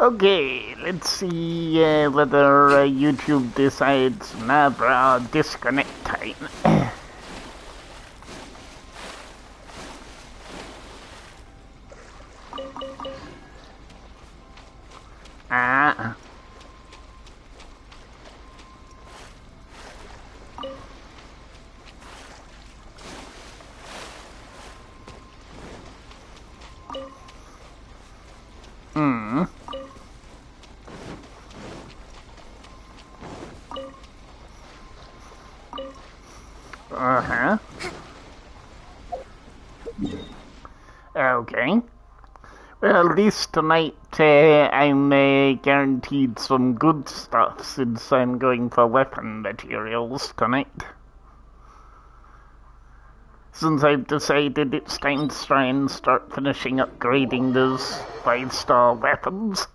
Okay, let's see whether YouTube decides Nabra disconnect time. Ah. Hmm. Uh-huh. Okay. Well, at least tonight I'm guaranteed some good stuff since I'm going for weapon materials tonight. Since I've decided it's time to try and start finishing upgrading those 5-star weapons.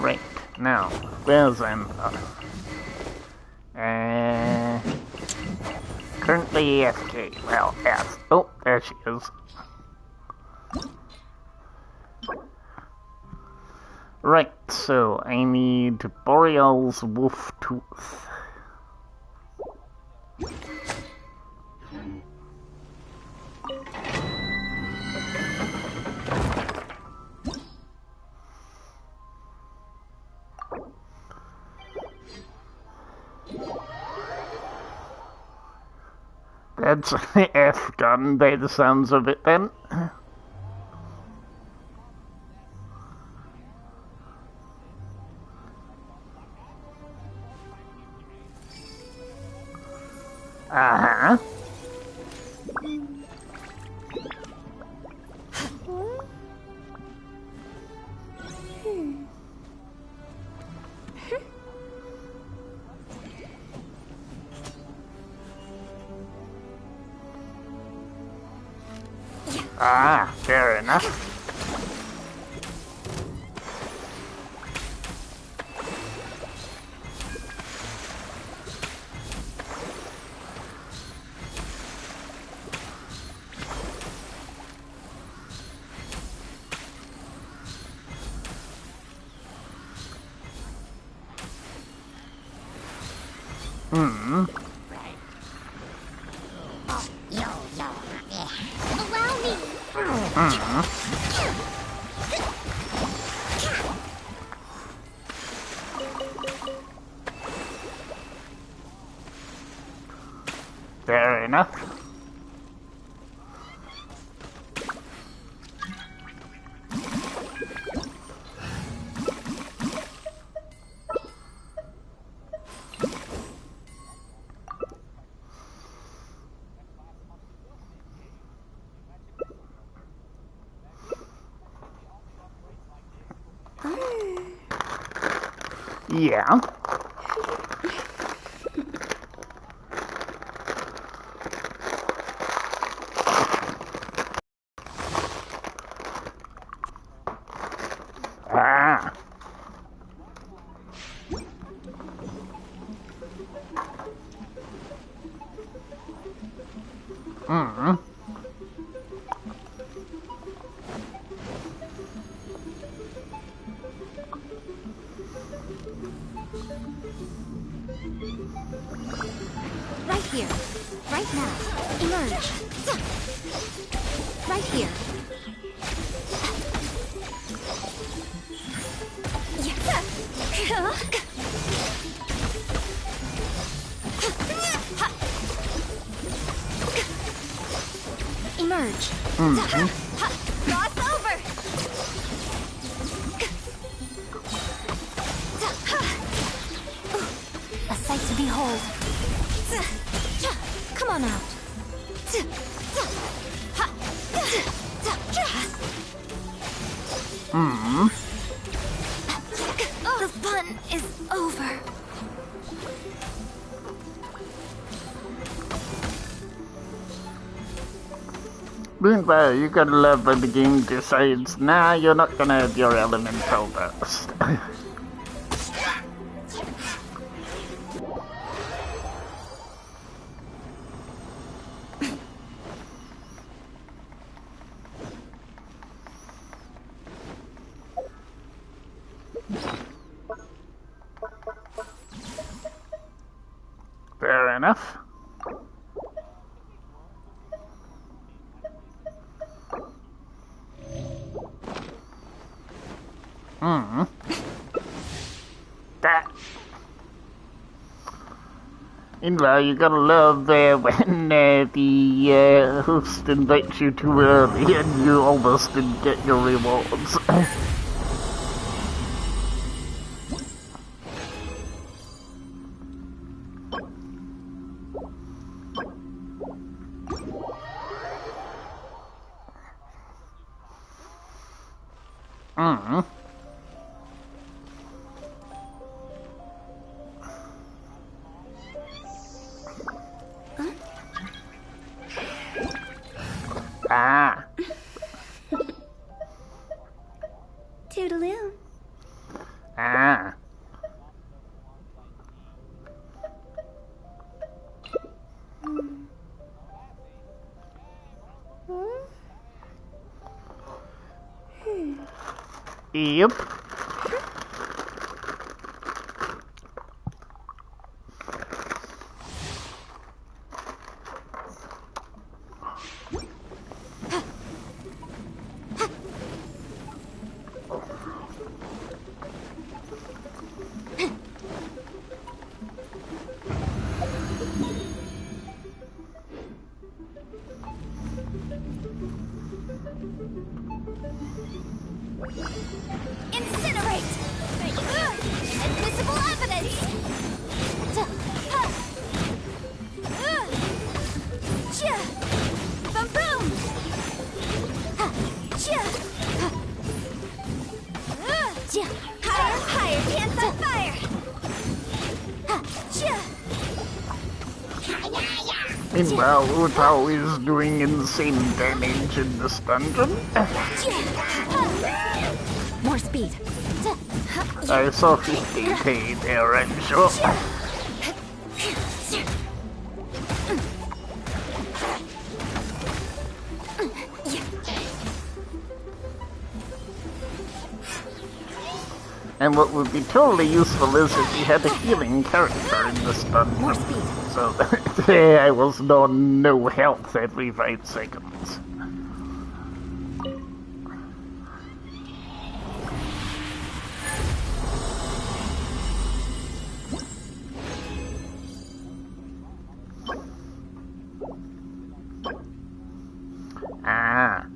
Right, now, where's Ember? Currently AFK, well, F. Oh, there she is. Right, so I need Boreal's Wolf Tooth. That's F gun by the sounds of it then. Uh-huh. Ah, fair enough. Hmm. Allow me. Fair enough. Yeah. Ah. Hmm. Right here. Right now. Emerge. Right here. Emerge. Cross over. A sight to behold. Come on out. Hmm. The fun is over. Meanwhile, you gotta love when the game decides, nah, you're not gonna have your elemental burst. enough. That. Meanwhile, you gotta love when the host invites you too early and you almost didn't get your rewards. Ah. Toodaloo. Ah. Yep. Incinerate! Invisible evidence! Boom boom! Higher, higher, hands on fire! Meanwhile, Utao is doing insane damage in this dungeon. More speed. I saw 50k there, I'm sure. And what would be totally useful is if he had a healing character in this dungeon. More speed. So that I was on no health every 5 seconds. Ah.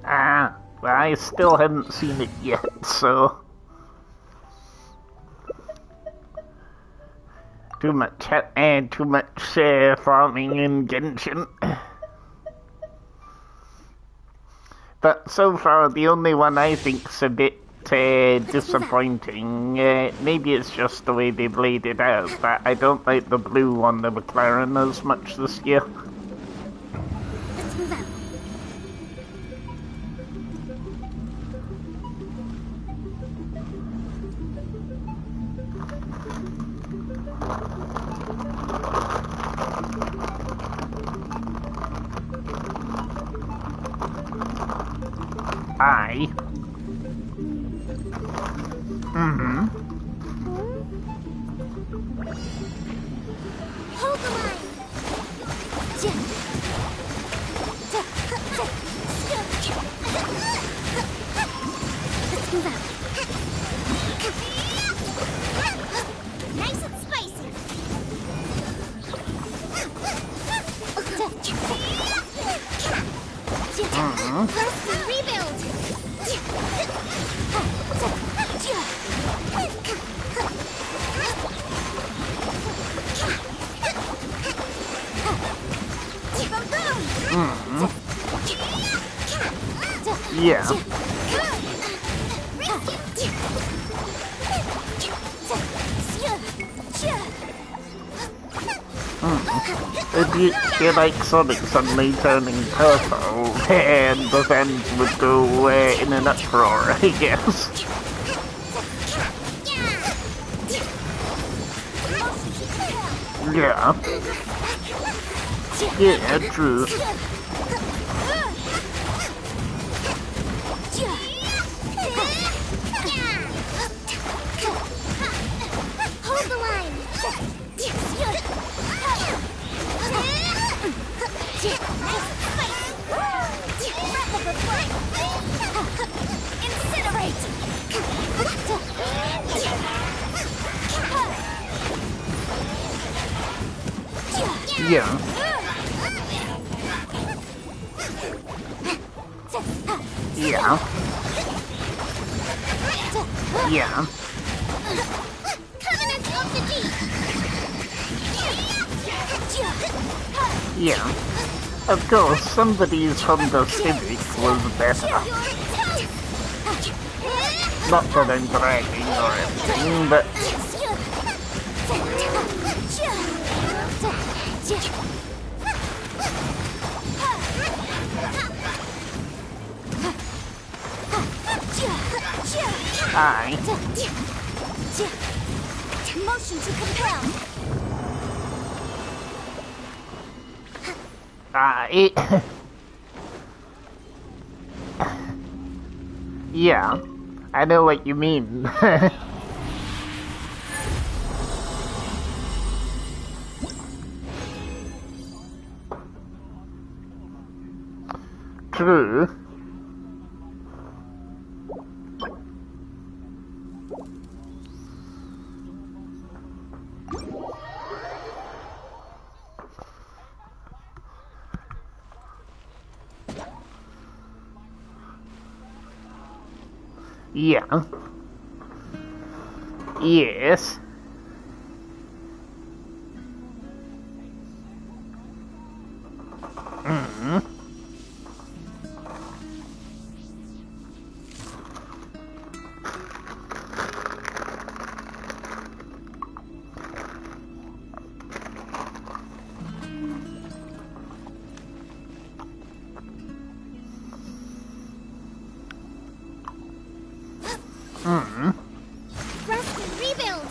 Ah, well, I still haven't seen it yet, so... Too much farming in Genshin. But so far, the only one I think's a bit disappointing. Maybe it's just the way they laid it out, but I don't like the blue on the McLaren as much this year. Let's move out. Aye. Mm-hmm. Hold the line. Let's move out. Nice and spicy. Rest and rebuild. Yeah. If you hear like Sonic suddenly turning purple, and the fans would go in an uproar, I guess. Yeah. Yeah, true. Hold the line. Incinerate. Yeah. Yeah. Yeah. Covenant of the Deep. Yeah. Of course, somebody's Honda Civic was better. Not that I'm bragging or anything, but... Aye. Motion to compel. Aye. Yeah, I know what you mean. True. Yeah. Yes. Mm-hmm. Mm-hmm. Rest and rebuild.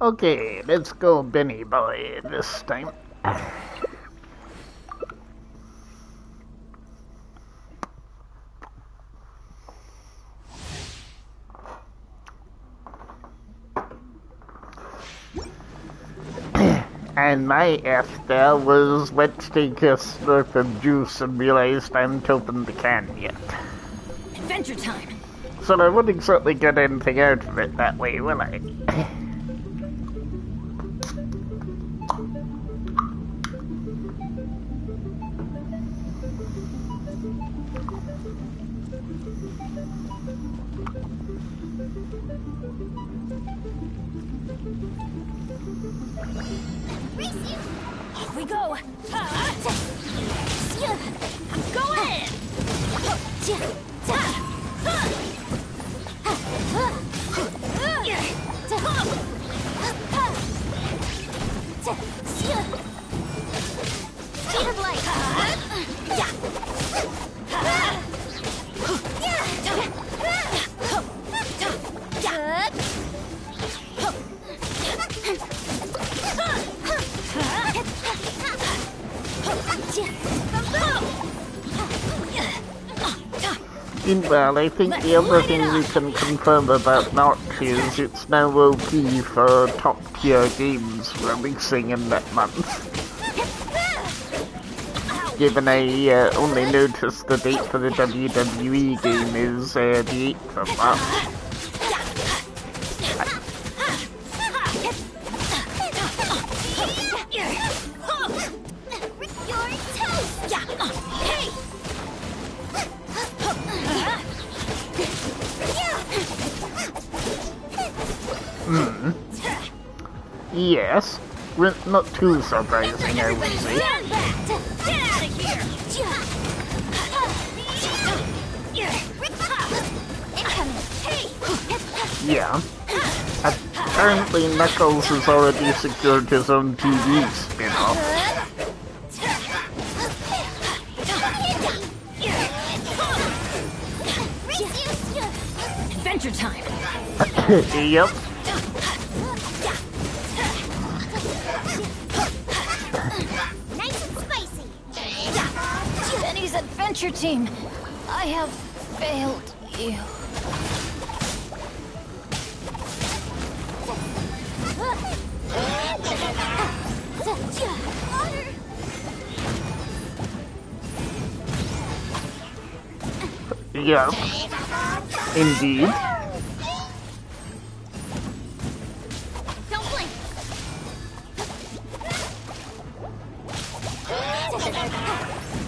Okay, let's go Benny Boy this time. And my F there was let's take a slurp of juice and realized I haven't opened the can yet. Adventure time. So I wouldn't exactly get anything out of it that way, will I? Off we go. I'm going Speed of light. Well, I think Let's the other light it thing we up. can confirm about Notch is it's now OP for top-tier games releasing in that month. Given I only noticed the date for the WWE game is the 8th of March. Yes, not too surprising, I would say. Stand back! Get out of here! Yeah. Apparently Knuckles has already secured his own TV spin-off. Adventure time! Yep. Nice and spicy! Benny's adventure team! I have failed you. Yep. Indeed. Don't blink!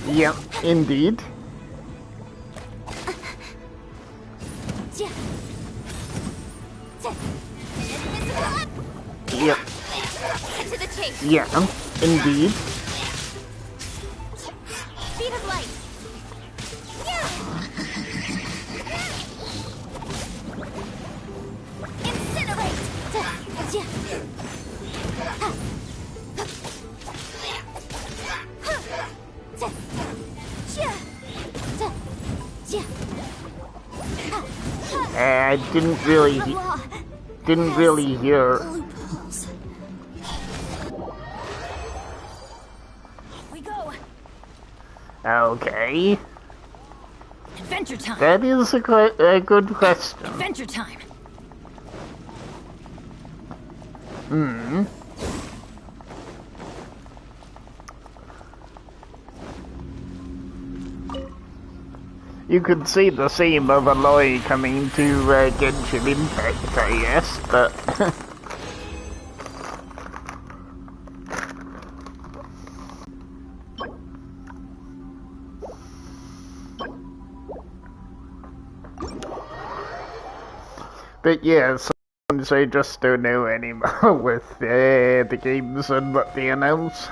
Yep, indeed. Yep. To the chase! Yeah, indeed. Speed of light! I didn't really hear. We go. Okay, Adventure time. that is a good question. Adventure time. You could say the same of Aloy coming to Genshin Impact, I guess, but... But yeah, sometimes I just don't know anymore with the games and what they announce.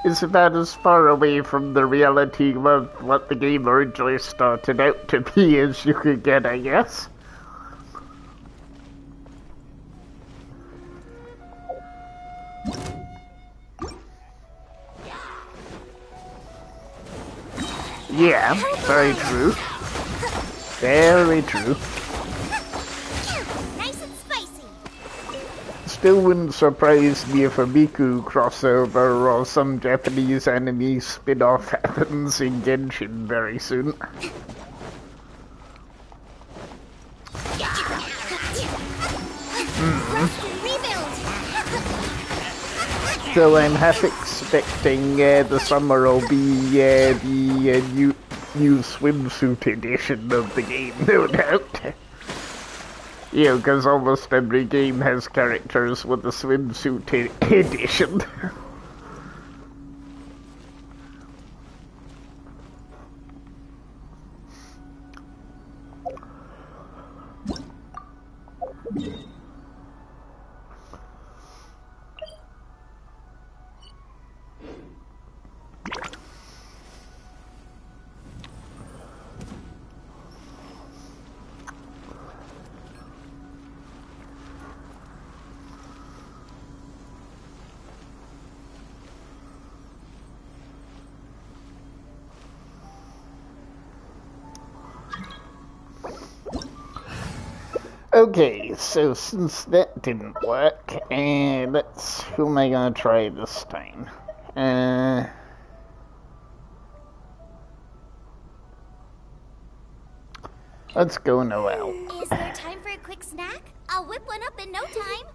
It's about as far away from the reality of what the game originally started out to be as you could get, I guess. Yeah, very true. Very true. Nice and spicy. Still wouldn't surprise me if a Miku crossover or some Japanese anime spin-off happens in Genshin very soon. So I'm half expecting the summer will be the new swimsuit edition of the game, no doubt. Yeah, because almost every game has characters with a swimsuit edition. Okay, so since that didn't work, who am I gonna try this time? Let's go Noel. Is there time for a quick snack? I'll whip one up in no time.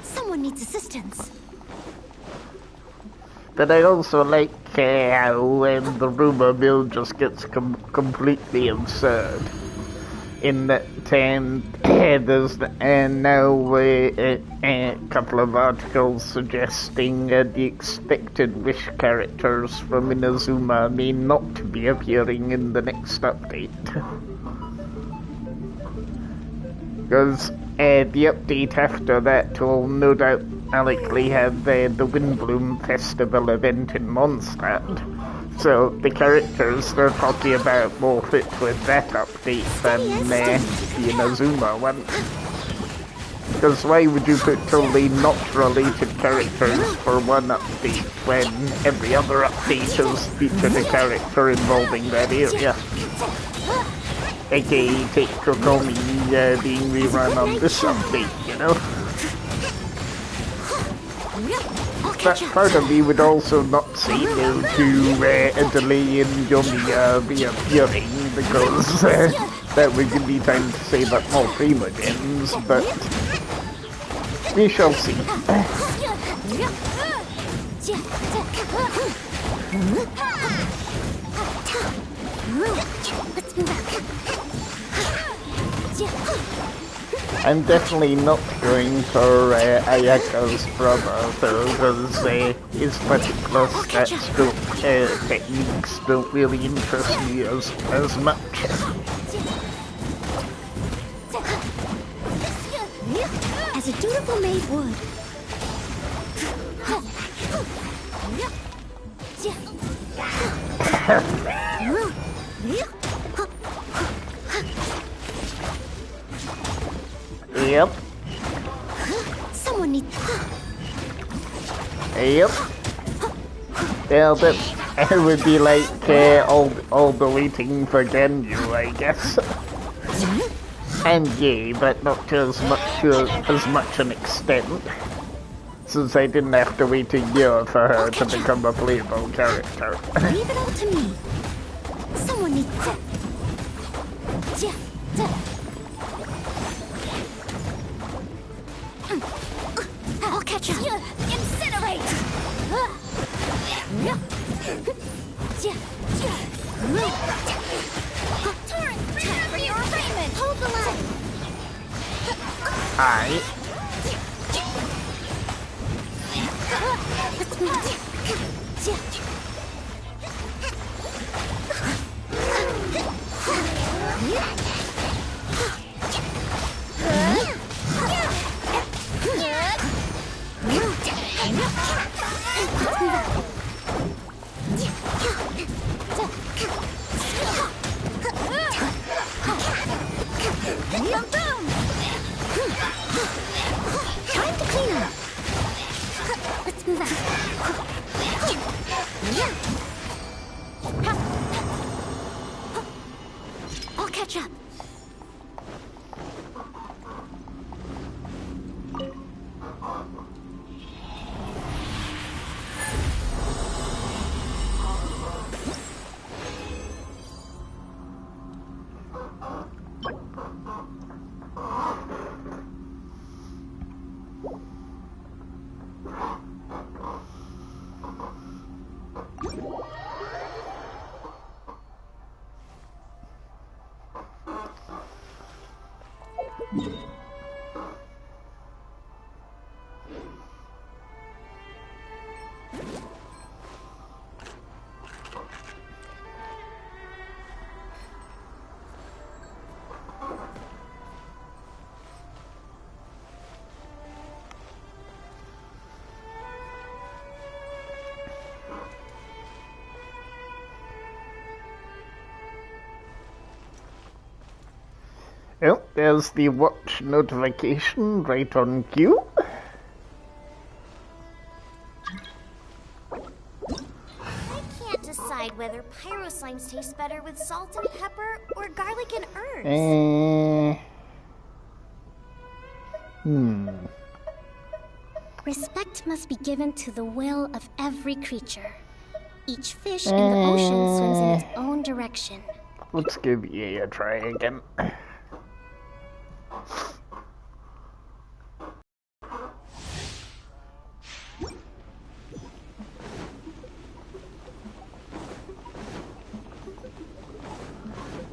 Someone needs assistance. But I also like how when the rumor mill just gets completely absurd. In that there's now a couple of articles suggesting the expected Wish characters from Inazuma may not be appearing in the next update. Because the update after that will no doubt likely have the Windbloom Festival event in Mondstadt. So the characters they're talking about more fit with that update than the Inazuma one. Because why would you put totally not related characters for one update when every other update has featured a character involving that area? AKA take Kokomi being rerun on this update, you know? That part of me would also not say no to a delay in Yomi reappearing, because that would give me time to save up more Prima gems, but we shall see. I'm definitely not going for Ayaka's brother, though, because his particular techniques don't really interest me as much. As a dutiful maid would. Yep. Someone needs. Yep. Well, that would be like all the waiting for Genju, I guess. And yay, but not to as much an extent, since I didn't have to wait a year for her to become a playable character. Leave it all to me. Someone needs. I'll catch up. Incinerate! Torrent, time for your arraignment! Hold the line! Aye. Let's time to clean up. Let's move out. I'll catch up. Oh, there's the watch notification right on cue. decide whether pyro slimes taste better with salt and pepper or garlic and herbs. Respect must be given to the will of every creature. Each fish in the ocean swims in its own direction. Let's give EA a try again.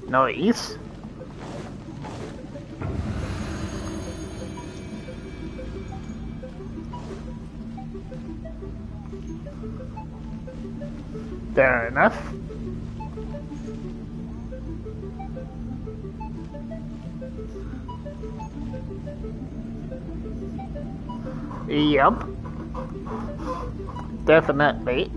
Nice. Fair enough. Yup. Definitely.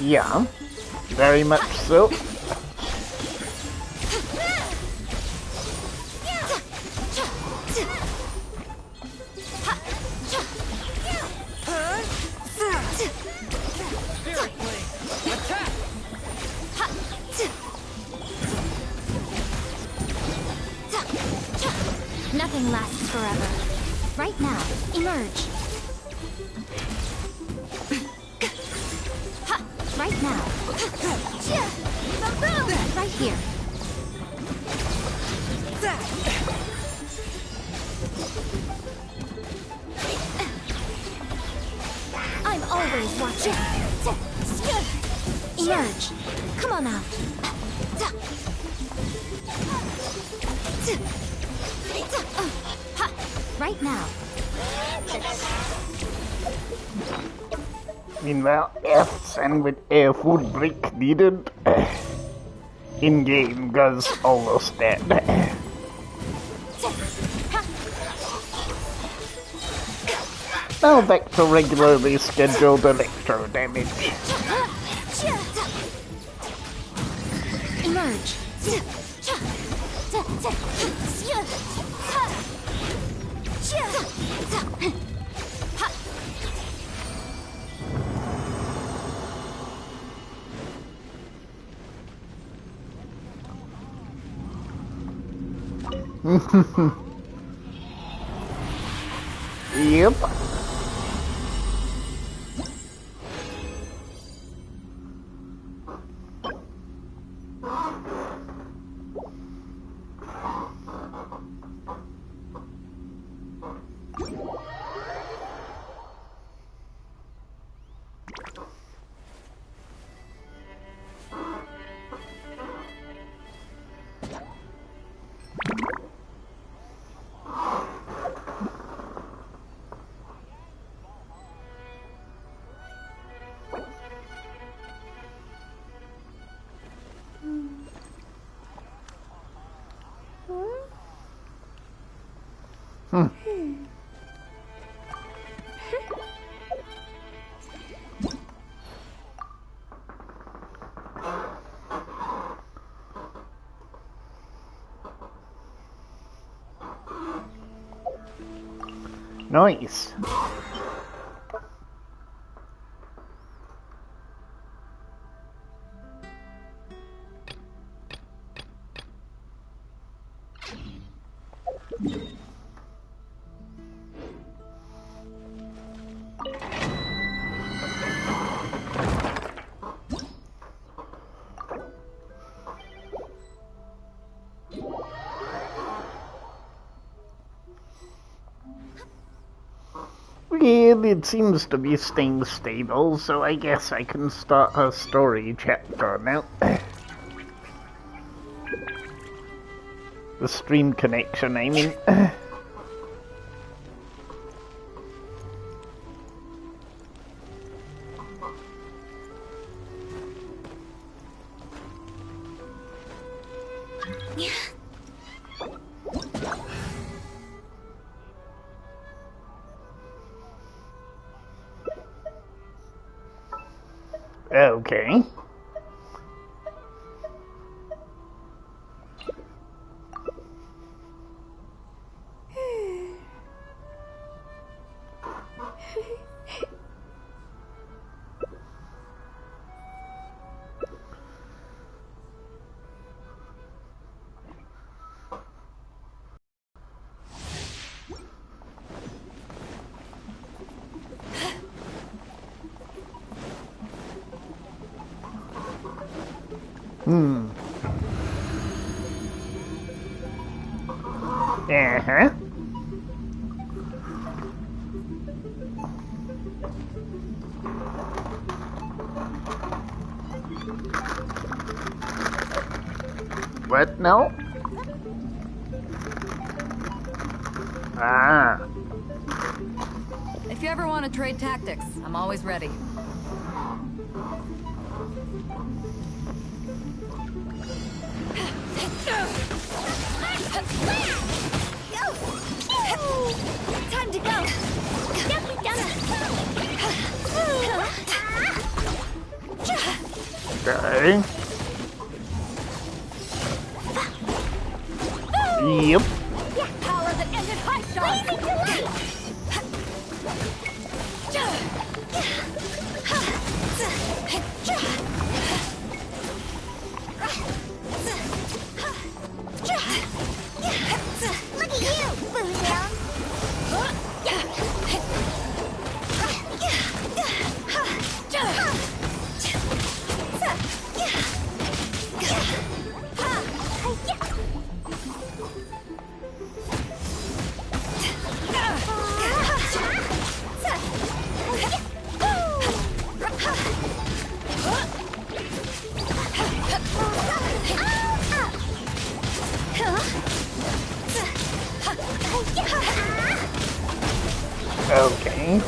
Yeah, very much so. Nothing lasts forever. Right now, emerge. Right now. Right here. I'm always watching. Emerge. Come on out. Right now. Meanwhile, F's and with a food break needed. In-game goes almost dead. Now back to regularly scheduled electro damage. Emerge. Yep. Nice. Well, it seems to be staying stable, so I guess I can start a story chapter now. The stream connection, I mean. Okay. Uh-huh. What? No? Ah. If you ever want to trade tactics, I'm always ready. Time to go. Okay. Yep. Power that ended high shot! Blazing delight! Look at you, Boo Down! Okay.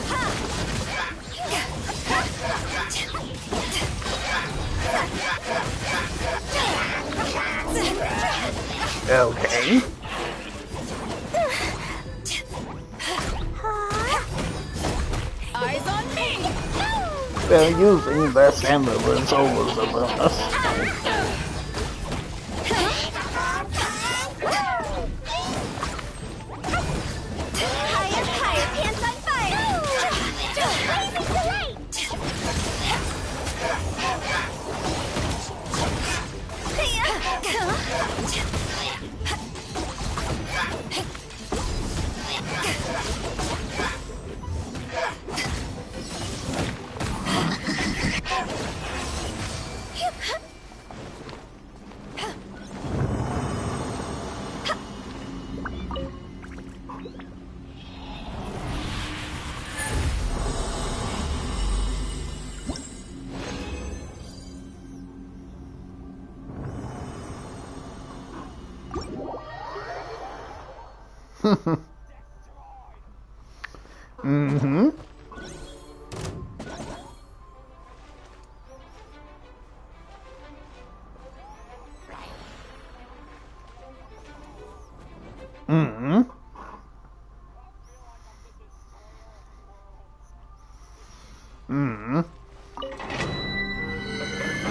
Okay. Eyes on me! Well, using this hammer was always a bonus. Higher, higher, pants on fire! Blazing delight! Mm-hmm. Mm-hmm. Mm-hmm.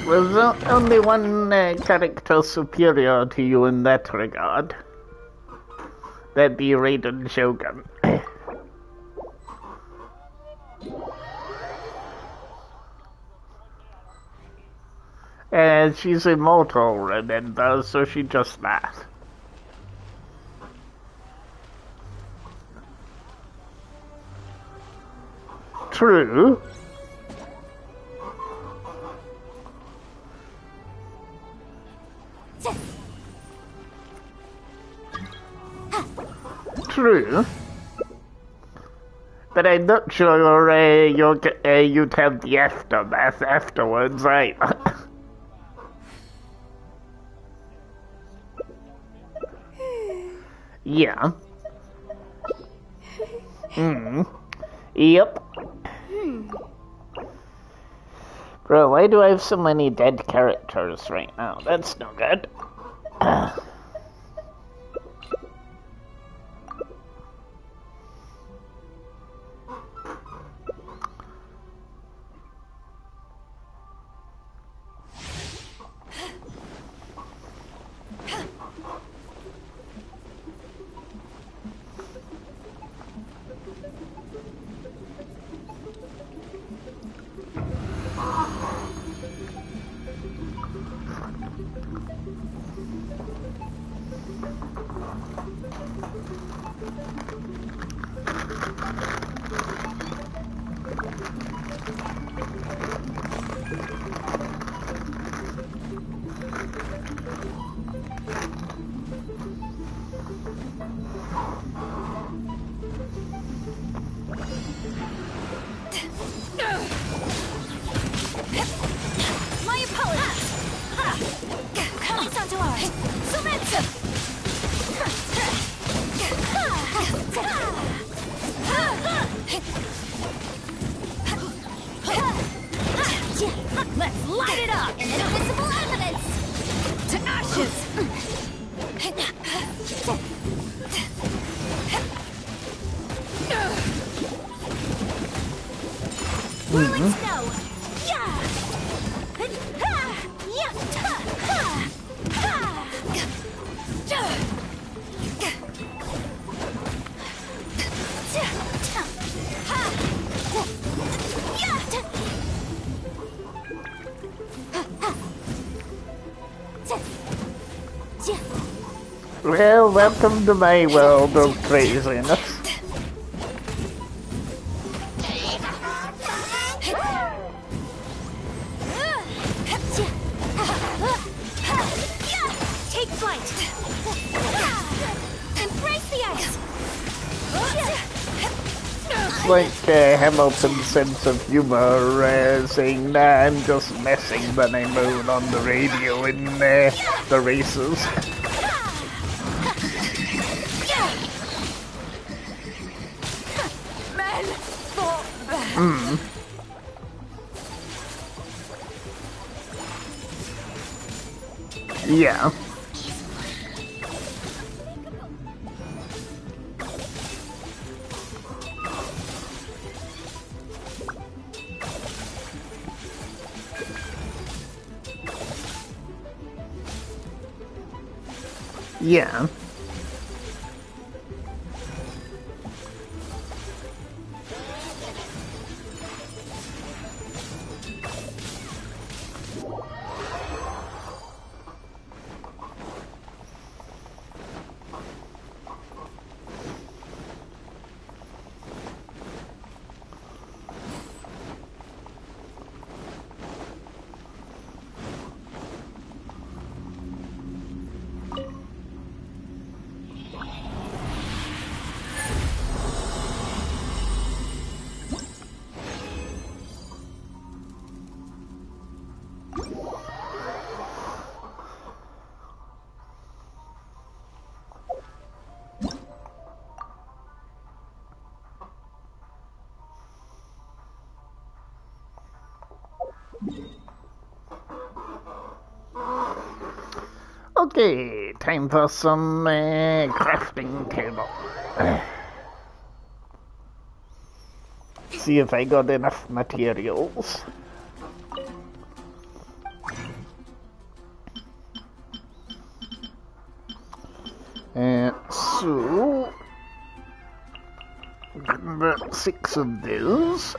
There's only one character superior to you in that regard. That'd be Raiden Shogun. She's immortal, remember, so she just laughs. True. True. But I'm not sure you'd have the aftermath afterwards either. Yeah. Yep. Bro, why do I have so many dead characters right now? That's no good. Whirling snow! Yeah! Ha! Yeah! Ha! Ha! Ha! Well, welcome to my world of craziness. Take flight! Embrace the ice! It's like Hamilton's sense of humor, saying, nah, I'm just messing when I moan on the radio in the races. Men fall back. Yeah. Yeah. Okay, time for some crafting table. See if I got enough materials. So, about 6 of those.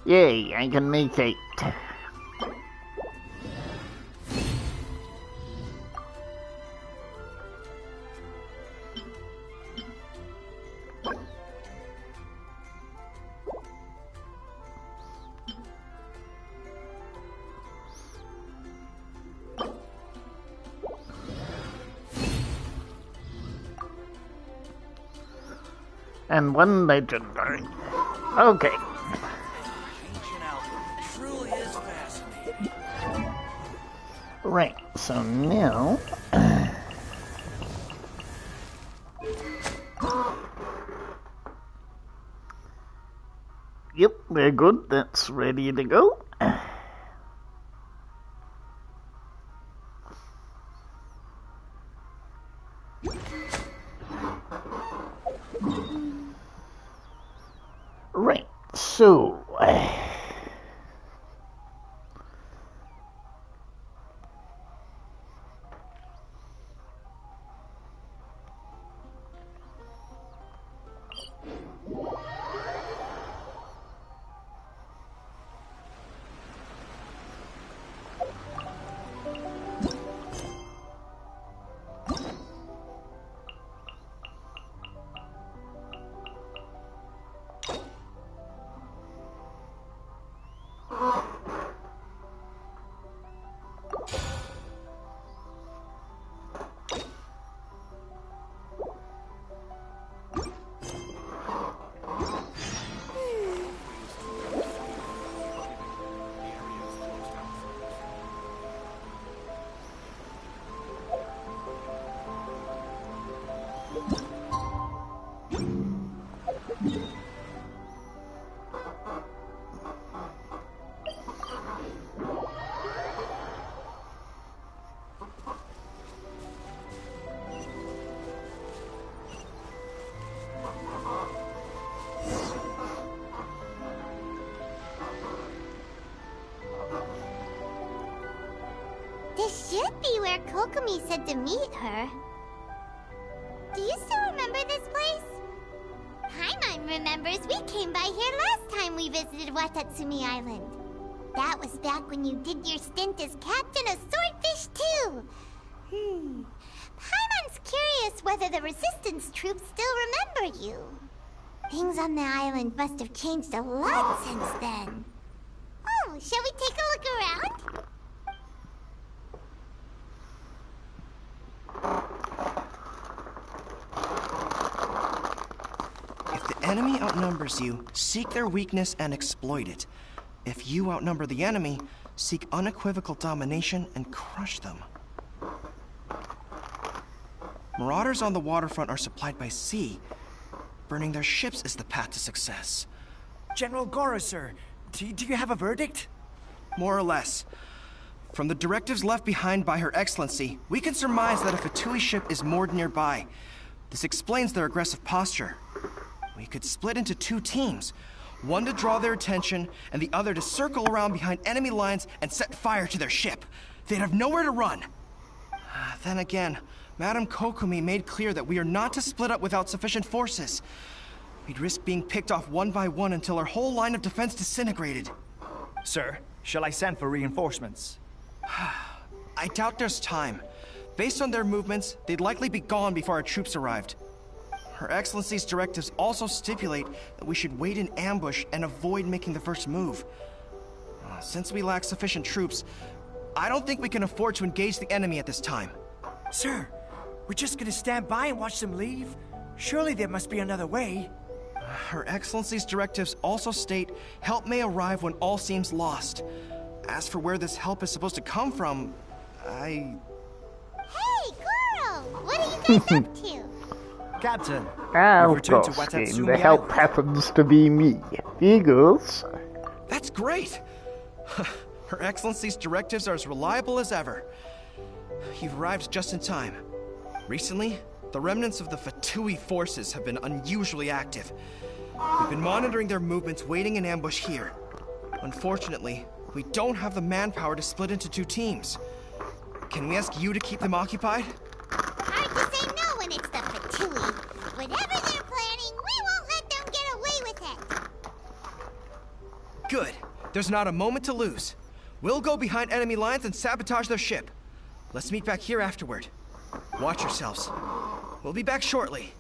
Yay, I can make 8. And 1 legendary. Okay. Right, so now... Yep, we're good. That's ready to go. Right, so... Kokomi said to meet her. Do you still remember this place? Paimon remembers we came by here last time we visited Watatsumi Island. That was back when you did your stint as captain of Swordfish too. Paimon's curious whether the resistance troops still remember you. Things on the island must have changed a lot since then. Oh, shall we take a look around? If the enemy outnumbers you, seek their weakness and exploit it. If you outnumber the enemy, seek unequivocal domination and crush them. Marauders on the waterfront are supplied by sea. Burning their ships is the path to success. General Goro, sir, do you have a verdict? More or less. From the directives left behind by Her Excellency, we can surmise that a Fatui ship is moored nearby. This explains their aggressive posture. We could split into 2 teams. One to draw their attention, and the other to circle around behind enemy lines and set fire to their ship. They'd have nowhere to run. Then again, Madame Kokomi made clear that we are not to split up without sufficient forces. We'd risk being picked off one by one until our whole line of defense disintegrated. Sir, shall I send for reinforcements? I doubt there's time. Based on their movements, they'd likely be gone before our troops arrived. Her Excellency's directives also stipulate that we should wait in ambush and avoid making the first move. Since we lack sufficient troops, I don't think we can afford to engage the enemy at this time. Sir, we're just gonna stand by and watch them leave? Surely there must be another way. Her Excellency's directives also state help may arrive when all seems lost. As for where this help is supposed to come from, Hey, Goro! What are you guys up to? Captain, I'll we've returned to the Watatsumi help Island. happens to be me. Eagles. that's great! Her Excellency's directives are as reliable as ever. You've arrived just in time. Recently, the remnants of the Fatui forces have been unusually active. We've been monitoring their movements, waiting in ambush here. Unfortunately, we don't have the manpower to split into 2 teams. Can we ask you to keep them occupied? Hard to say no when it's the Fatui. Whatever they're planning, we won't let them get away with it. Good. There's not a moment to lose. We'll go behind enemy lines and sabotage their ship. Let's meet back here afterward. Watch yourselves. We'll be back shortly.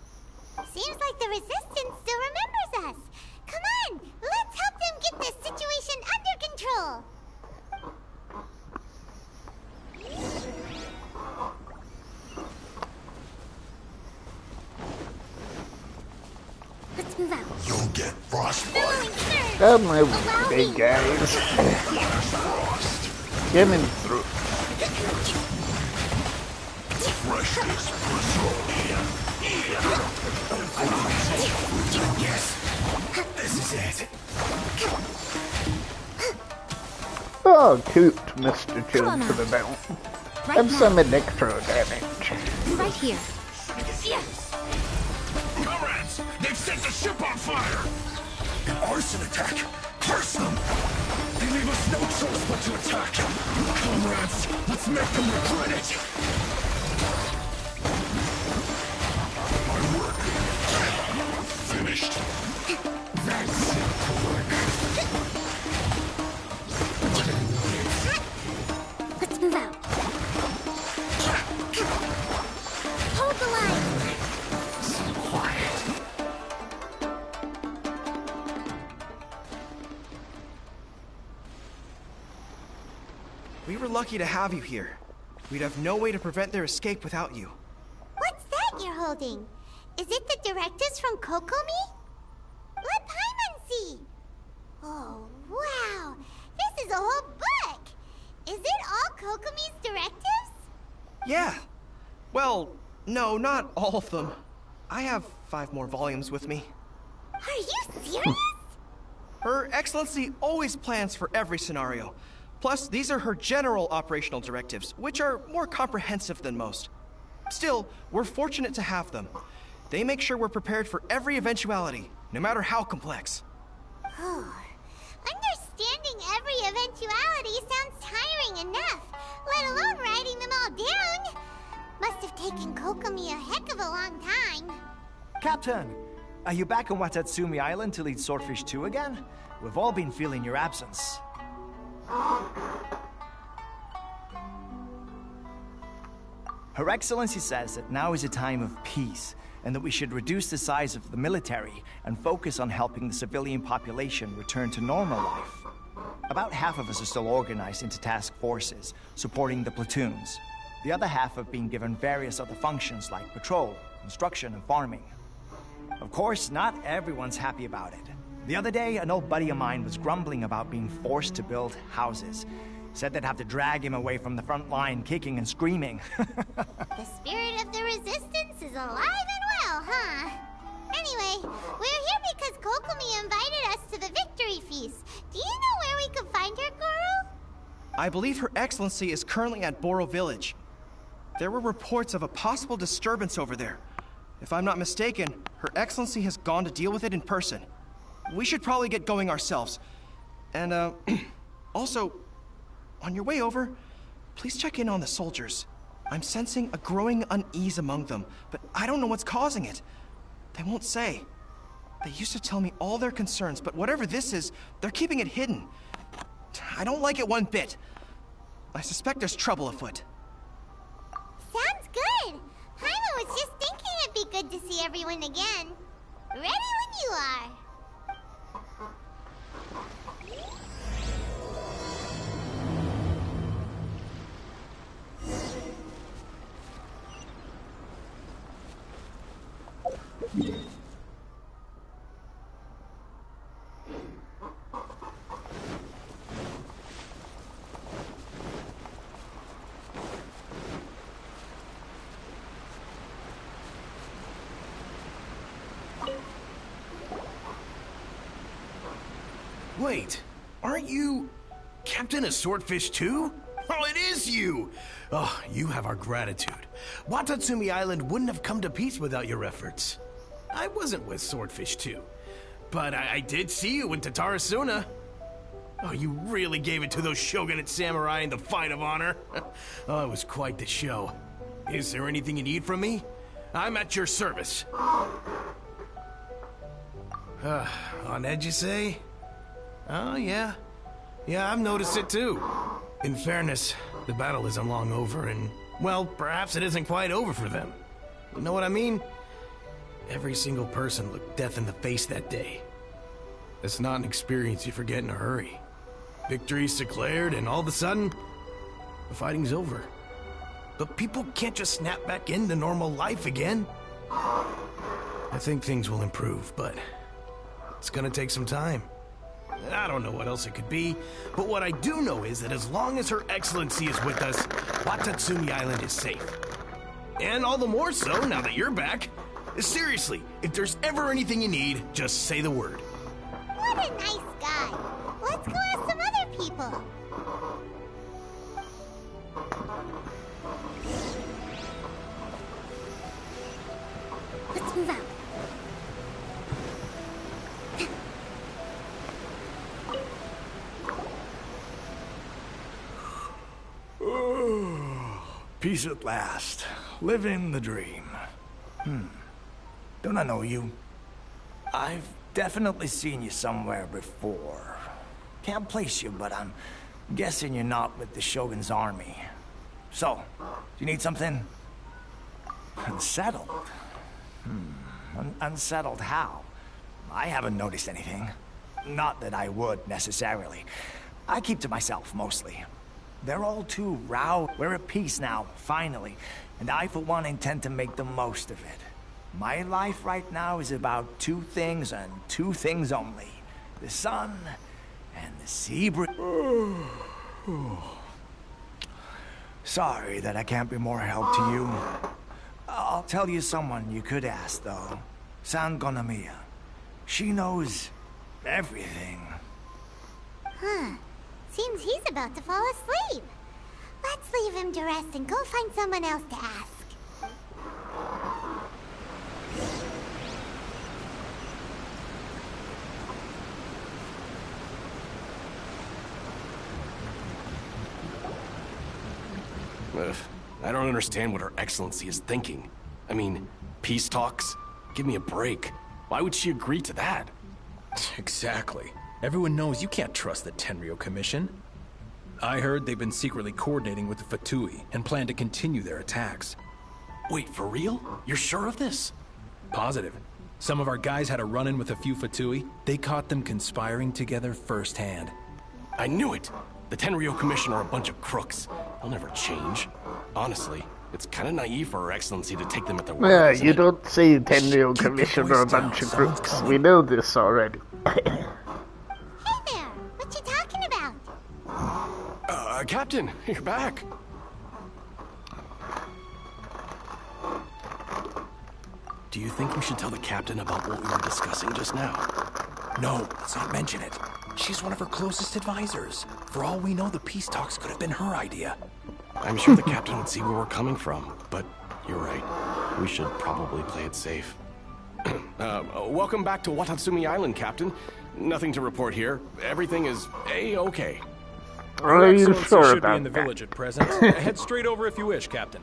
Seems like the Resistance still remembers us. Come on, let's help them get this situation under control. Let's move out. You'll get frostbite. Following, sir. Come over, Allow big me. guys. Frost. Coming through. Fresh as Yes. This is it. Oh, toot, Mr. Chill on to now. the belt. Right Have now. some electro damage. Right here. Comrades, they've set the ship on fire. An arson attack. Curse them. They leave us no choice but to attack. Comrades, let's make them regret it. My work. Finished. That's work. Let's move out. Hold the line. So quiet. We were lucky to have you here. We'd have no way to prevent their escape without you. What's that you're holding? Is it the directives from Kokomi? Let Paimon see. Oh, wow. This is a whole book. Is it all Kokomi's directives? Yeah. Well, no, not all of them. I have 5 more volumes with me. Are you serious? Her Excellency always plans for every scenario. Plus, these are her general operational directives, which are more comprehensive than most. Still, we're fortunate to have them. They make sure we're prepared for every eventuality, no matter how complex. Understanding every eventuality sounds tiring enough, let alone riding them all down. Must have taken Kokomi a heck of a long time. Captain, are you back on Watatsumi Island to lead Swordfish 2 again? We've all been feeling your absence. Her Excellency says that now is a time of peace, and that we should reduce the size of the military and focus on helping the civilian population return to normal life. About half of us are still organized into task forces, supporting the platoons. The other half have been given various other functions like patrol, instruction, and farming. Of course, not everyone's happy about it. The other day, an old buddy of mine was grumbling about being forced to build houses. Said they'd have to drag him away from the front line, kicking and screaming. The spirit of the resistance is alive and well, huh? Anyway, we're here because Kokomi invited us to the victory feast. Do you know where we could find her, Goro? I believe Her Excellency is currently at Boro Village. There were reports of a possible disturbance over there. If I'm not mistaken, Her Excellency has gone to deal with it in person. We should probably get going ourselves. And, also, on your way over, please check in on the soldiers. I'm sensing a growing unease among them, but I don't know what's causing it. They won't say. They used to tell me all their concerns, but whatever this is, they're keeping it hidden. I don't like it one bit. I suspect there's trouble afoot. Sounds good. Paimon was just thinking it'd be good to see everyone again. Ready when you are. Wait, aren't you Captain of Swordfish too? Oh, it is you! Oh, you have our gratitude. Watatsumi Island wouldn't have come to peace without your efforts. I wasn't with Swordfish 2, but I did see you in Tatarasuna. Oh, you really gave it to those shogunate samurai in the fight of honor. Oh, it was quite the show. Is there anything you need from me? I'm at your service. On edge, you say? Oh, yeah. Yeah, I've noticed it too. In fairness, the battle isn't long over, and, well, perhaps it isn't quite over for them. You know what I mean? Every single person looked death in the face that day. It's not an experience you forget in a hurry. Victory's declared, and all of a sudden, the fighting's over. But people can't just snap back into normal life again. I think things will improve, but it's gonna take some time. I don't know what else it could be, but what I do know is that as long as Her Excellency is with us, Watatsumi Island is safe. And all the more so now that you're back. Seriously, if there's ever anything you need, just say the word. What a nice guy. Let's go ask some other people. Let's move out. Peace at last. Living the dream. Don't I know you? I've definitely seen you somewhere before. Can't place you, but I'm guessing you're not with the Shogun's army. So, do you need something? Unsettled? Unsettled how? I haven't noticed anything. Not that I would, necessarily. I keep to myself, mostly. They're all too row. We're at peace now, finally. And I, for one, intend to make the most of it. My life right now is about two things and two things only. The sun and the sea breeze. Sorry that I can't be more help to you. I'll tell you someone you could ask, though. San Gonamiya. She knows everything. Huh. Seems he's about to fall asleep. Let's leave him to rest and go find someone else to ask. I don't understand what Her Excellency is thinking. I mean, peace talks? Give me a break. Why would she agree to that? Exactly. Everyone knows you can't trust the Tenryo Commission. I heard they've been secretly coordinating with the Fatui and plan to continue their attacks. Wait, for real? You're sure of this? Positive. Some of our guys had a run-in with a few Fatui. They caught them conspiring together firsthand. I knew it! The Tenryo Commission are a bunch of crooks. They'll never change. Honestly, it's kind of naive for Her Excellency to take them at their word. Well, isn't you it? don't say Tenryo Keep your Commission are a voice down, bunch of someone's crooks. coming. We know this already. Hey there! What you talking about? Captain, you're back. Do you think we should tell the captain about what we were discussing just now? No, let's not mention it. She's one of her closest advisors. For all we know, the peace talks could have been her idea. I'm sure the captain would see where we're coming from, but you're right. We should probably play it safe. Welcome back to Watatsumi Island, Captain. Nothing to report here. Everything is A-okay. Are you Excellency sure should be about in the that? village at present. Head straight over if you wish, Captain.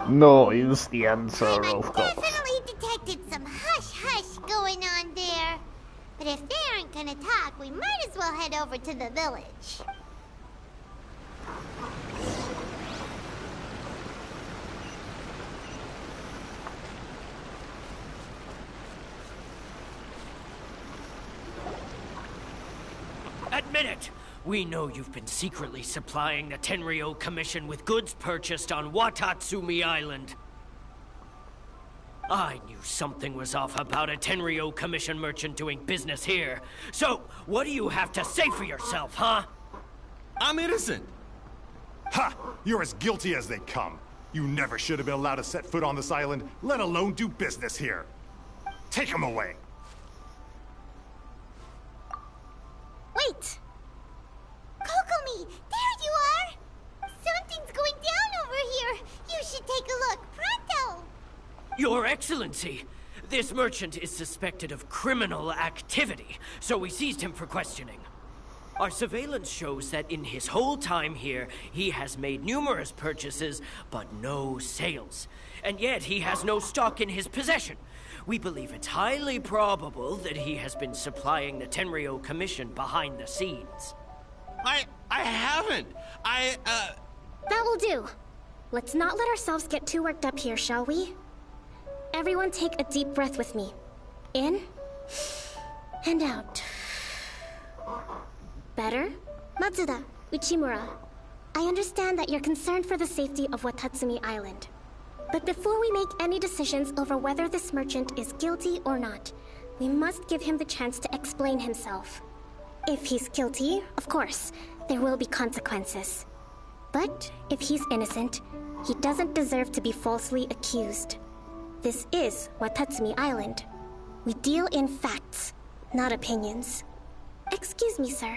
No is the answer, I of course. definitely detected some hush-hush going on there. But if they aren't gonna talk, we might as well head over to the village. Admit it! We know you've been secretly supplying the Tenryo Commission with goods purchased on Watatsumi Island. I knew something was off about a Tenryo Commission merchant doing business here. So, what do you have to say for yourself, huh? I'm innocent! Ha! You're as guilty as they come. You never should have been allowed to set foot on this island, let alone do business here. Take him away. Wait! Kokomi! There you are! Something's going down over here! You should take a look, pronto! Your Excellency, this merchant is suspected of criminal activity, so we seized him for questioning. Our surveillance shows that in his whole time here, he has made numerous purchases, but no sales. And yet he has no stock in his possession. We believe it's highly probable that he has been supplying the Tenryo Commission behind the scenes. I haven't. That will do. Let's not let ourselves get too worked up here, shall we? Everyone take a deep breath with me. In and out. Better? Matsuda, Uchimura, I understand that you're concerned for the safety of Watatsumi Island. But before we make any decisions over whether this merchant is guilty or not, we must give him the chance to explain himself. If he's guilty, of course, there will be consequences. But if he's innocent, he doesn't deserve to be falsely accused. This is Watatsumi Island. We deal in facts, not opinions. Excuse me, sir.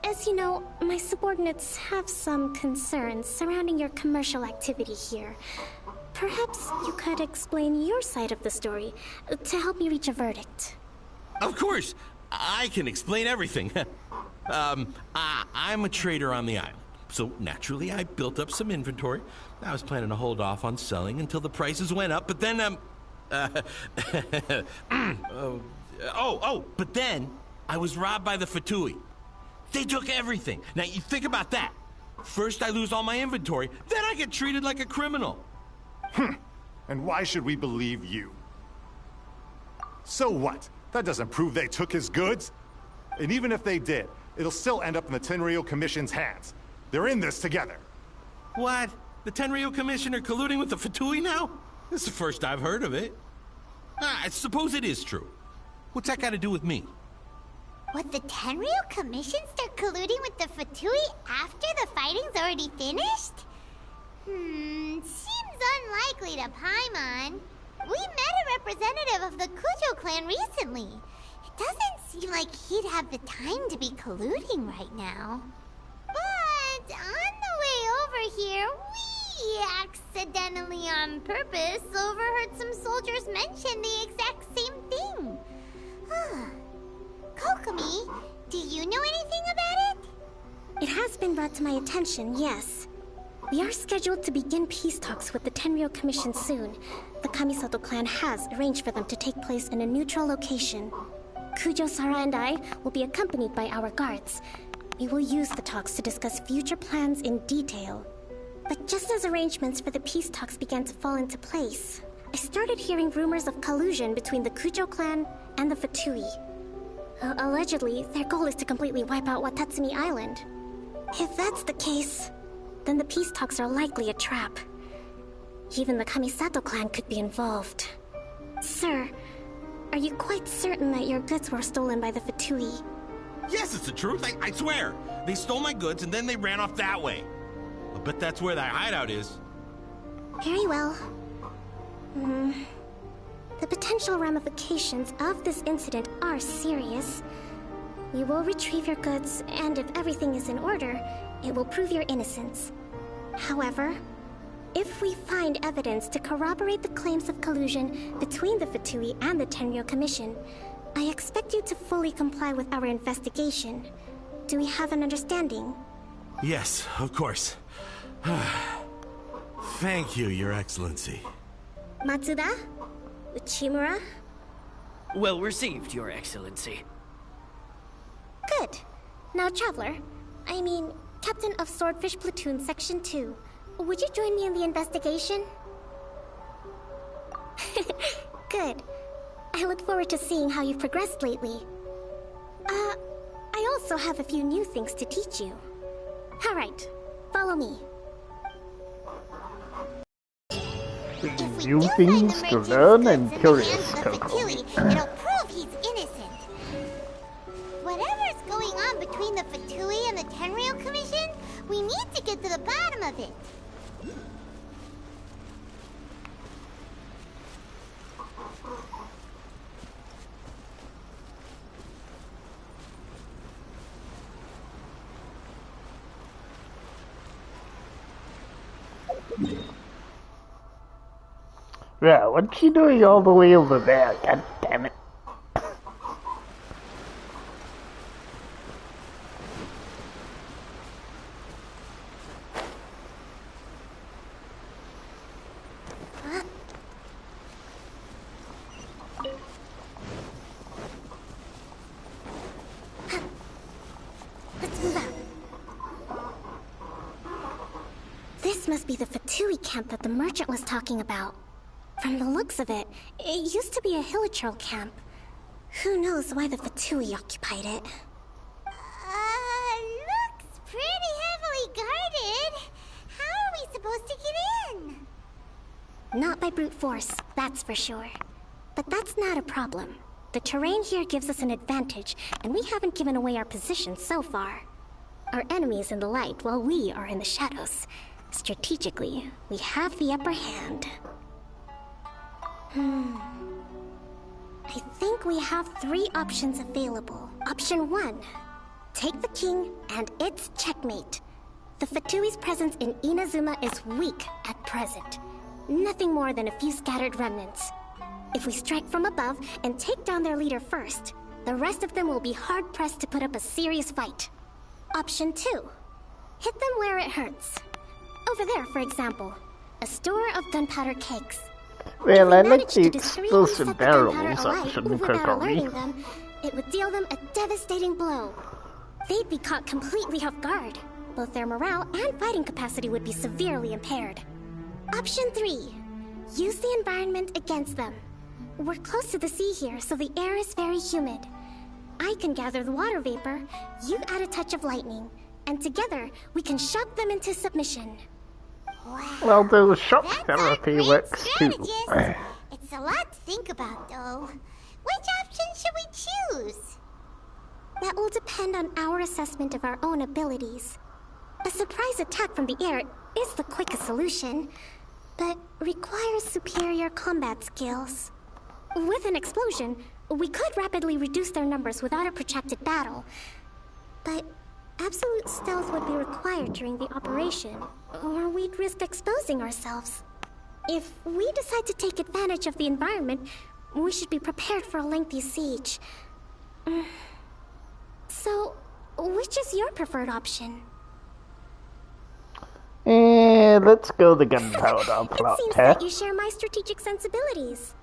As you know, my subordinates have some concerns surrounding your commercial activity here. Perhaps you could explain your side of the story to help me reach a verdict. Of course, I can explain everything. I'm a trader on the island, so naturally I built up some inventory. I was planning to hold off on selling until the prices went up, but then, but then I was robbed by the Fatui. They took everything. Now, you think about that. First I lose all my inventory, then I get treated like a criminal. And why should we believe you? So what? That doesn't prove they took his goods. And even if they did, it'll still end up in the Tenryo Commission's hands. They're in this together. What? The Tenryo Commission are colluding with the Fatui now? This is the first I've heard of it. I suppose it is true. What's that got to do with me? Would the Tenryo Commission start colluding with the Fatui after the fighting's already finished? Seems unlikely to Paimon. We met a representative of the Kujo clan recently. It doesn't seem like he'd have the time to be colluding right now. But on the way over here, we accidentally on purpose overheard some soldiers mention the exact same thing. Kokomi, do you know anything about it? It has been brought to my attention, yes. We are scheduled to begin peace talks with the Tenryo Commission soon. The Kamisato clan has arranged for them to take place in a neutral location. Kujo, Sara, and I will be accompanied by our guards. We will use the talks to discuss future plans in detail. But just as arrangements for the peace talks began to fall into place, I started hearing rumors of collusion between the Kujo clan and the Fatui. Allegedly, their goal is to completely wipe out Watatsumi Island. If that's the case, then the peace talks are likely a trap. Even the Kamisato clan could be involved. Sir, are you quite certain that your goods were stolen by the Fatui? Yes, it's the truth. I swear. They stole my goods and then they ran off that way. I bet that's where that hideout is. Very well. The potential ramifications of this incident are serious. We will retrieve your goods, and if everything is in order, it will prove your innocence. However, if we find evidence to corroborate the claims of collusion between the Fatui and the Tenryo Commission, I expect you to fully comply with our investigation. Do we have an understanding? Yes, of course. Thank you, Your Excellency. Matsuda? Uchimura? Well received, Your Excellency. Good. Now, Traveler, Captain of Swordfish Platoon Section 2, would you join me in the investigation? Good. I look forward to seeing how you've progressed lately. I also have a few new things to teach you. Alright, follow me. New things to learn and curious, Kokomi. It'll prove he's innocent. Whatever's going on between the Fatui and the Tenryo Commission, we need to get to the bottom of it. Yeah, what's she doing all the way over there? God damn it. Let's move out. This must be the Fatui camp that the merchant was talking about. From the looks of it, it used to be a Hilichurl camp. Who knows why the Fatui occupied it? Looks pretty heavily guarded. How are we supposed to get in? Not by brute force, that's for sure. But that's not a problem. The terrain here gives us an advantage, and we haven't given away our position so far. Our enemy is in the light, while we are in the shadows. Strategically, we have the upper hand. I think we have 3 options available. Option 1. Take the king, and it's checkmate. The Fatui's presence in Inazuma is weak at present. Nothing more than a few scattered remnants. If we strike from above and take down their leader first, the rest of them will be hard-pressed to put up a serious fight. Option 2. Hit them where it hurts. Over there, for example. A store of gunpowder kegs. Well, I like the explosive barrels option, Kokomi. Them, it would deal them a devastating blow. They'd be caught completely off guard. Both their morale and fighting capacity would be severely impaired. Option 3. Use the environment against them. We're close to the sea here, so the air is very humid. I can gather the water vapor, you add a touch of lightning, and together we can shock them into submission. Wow. Well, the shock therapy works too. It's a lot to think about, though. Which option should we choose? That will depend on our assessment of our own abilities. A surprise attack from the air is the quickest solution, but requires superior combat skills. With an explosion, we could rapidly reduce their numbers without a protracted battle, but absolute stealth would be required during the operation, or we'd risk exposing ourselves. If we decide to take advantage of the environment, we should be prepared for a lengthy siege. So, which is your preferred option? let's go the gunpowder plot, It seems huh? that you share my strategic sensibilities.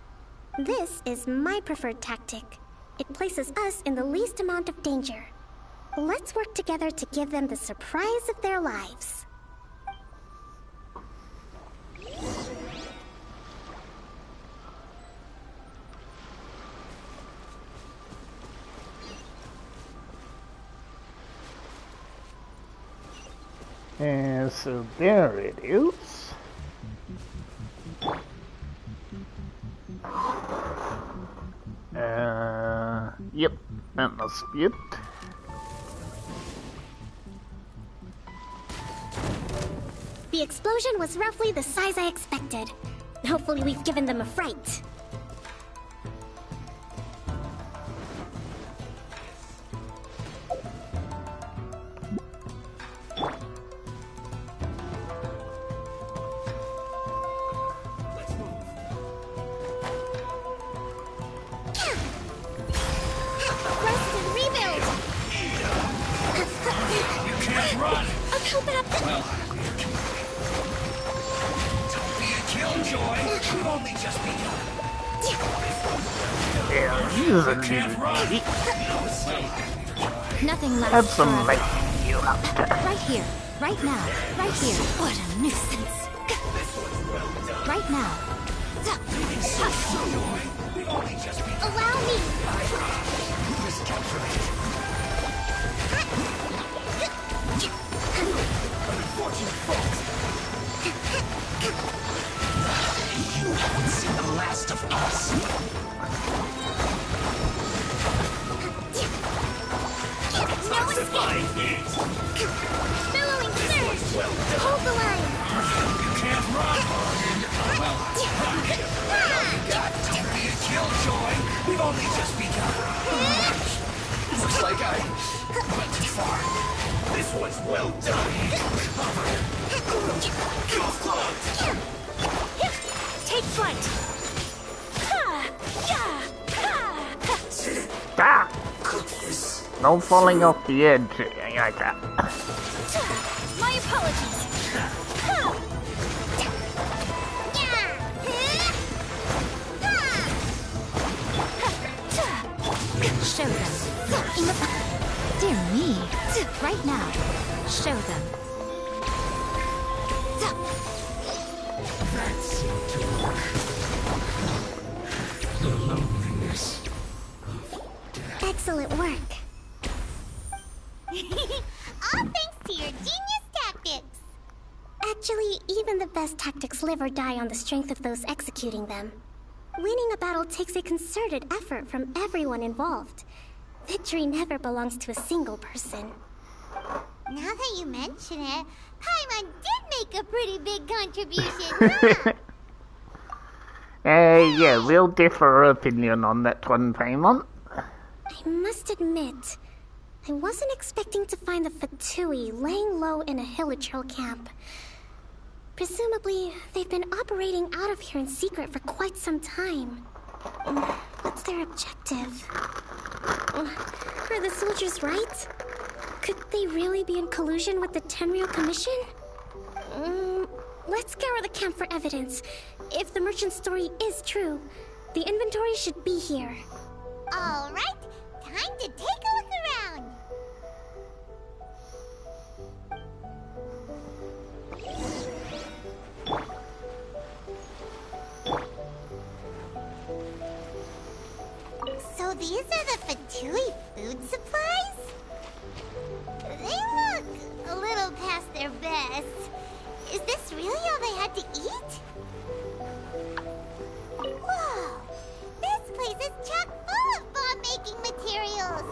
This is my preferred tactic. It places us in the least amount of danger. Let's work together to give them the surprise of their lives. So there it is. Yep, that must be it. The explosion was roughly the size I expected. Hopefully we've given them a fright. Nothing lasts Have some forever. light you up. Right here. Right now. Right here. What a nuisance. Right now. Allow me. You haven't seen the last of us. No escape. Billowing surge. Hold the line. You can't run. Don't be a killjoy. We've only just begun. Looks like I went too far. This one's well done. Go float. Take flight. Ah! No falling off the edge like that. My apologies. Show them. Dear me. Right now. Show them. That seemed to work. The loneliness of death. Excellent work. All thanks to your genius tactics. Actually, even the best tactics live or die on the strength of those executing them. Winning a battle takes a concerted effort from everyone involved. Victory never belongs to a single person. Now that you mention it, Paimon did make a pretty big contribution, huh? Yeah, we'll differ opinion on that one, Paimon. I must admit, I wasn't expecting to find the Fatui laying low in a Hilichurl camp. Presumably, they've been operating out of here in secret for quite some time. What's their objective? Are the soldiers right? Could they really be in collusion with the Tenryou Commission? Let's scour the camp for evidence. If the merchant's story is true, the inventory should be here. All right, time to take a look around. So these are the Fatui food supplies? They look a little past their best. Is this really all they had to eat? Whoa! This place is chock full of bomb-making materials!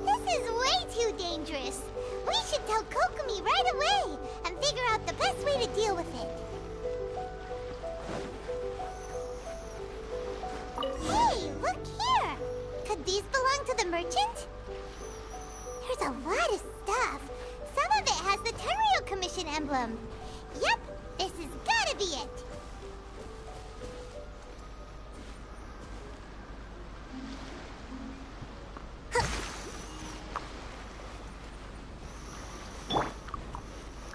This is way too dangerous. We should tell Kokomi right away and figure out the best way to deal with it. Hey, look here! Could these belong to the merchant? There's a lot of stuff. Some of it has the Tenryou Commission emblem. Yep, this has gotta be it.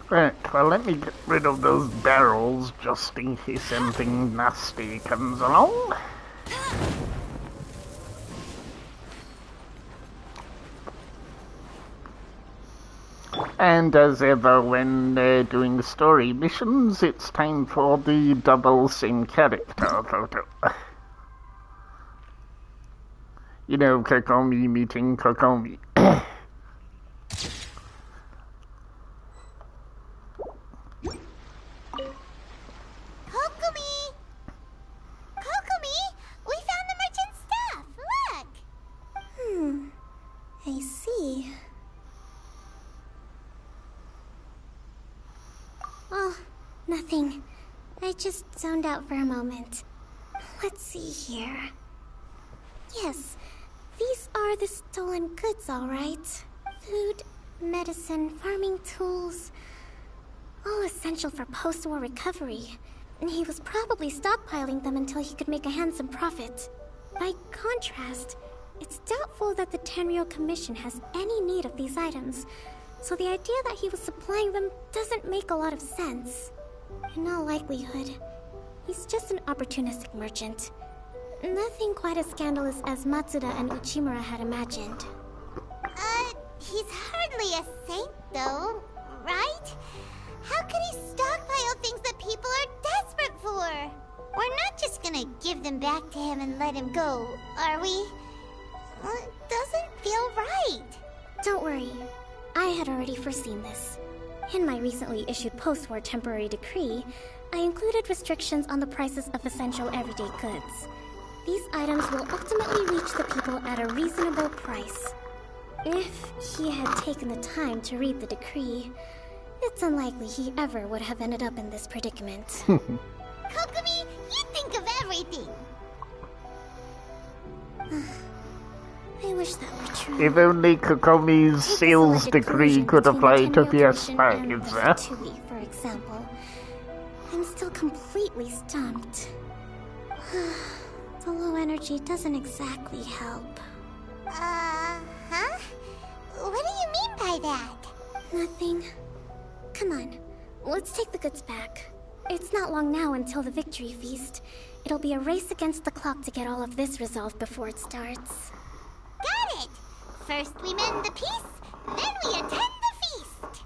Right. well, let me get rid of those barrels just in case anything nasty comes along. And as ever, when doing story missions, it's time for the double same character photo. You know, Kokomi meeting Kokomi. Kokomi! Kokomi! We found the merchant's stuff! Look! I see. Oh, nothing. I just zoned out for a moment. Let's see here. Yes, these are the stolen goods, all right. Food, medicine, farming tools. All essential for post-war recovery. And he was probably stockpiling them until he could make a handsome profit. By contrast, it's doubtful that the Tenryou Commission has any need of these items, so the idea that he was supplying them doesn't make a lot of sense. In all likelihood, he's just an opportunistic merchant. Nothing quite as scandalous as Matsuda and Uchimura had imagined. He's hardly a saint, though, right? How could he stockpile things that people are desperate for? We're not just gonna give them back to him and let him go, are we? It doesn't feel right. Don't worry. I had already foreseen this. In my recently issued post-war temporary decree, I included restrictions on the prices of essential everyday goods. These items will ultimately reach the people at a reasonable price. If he had taken the time to read the decree, it's unlikely he ever would have ended up in this predicament. Kokomi, you think of everything! I wish that were true. If only Kokomi's sales decree could apply to PS5s, huh? For example, I'm still completely stumped. The low energy doesn't exactly help. Huh? What do you mean by that? Nothing. Come on, let's take the goods back. It's not long now until the victory feast. It'll be a race against the clock to get all of this resolved before it starts. Got it! First we mend the peace, then we attend the feast!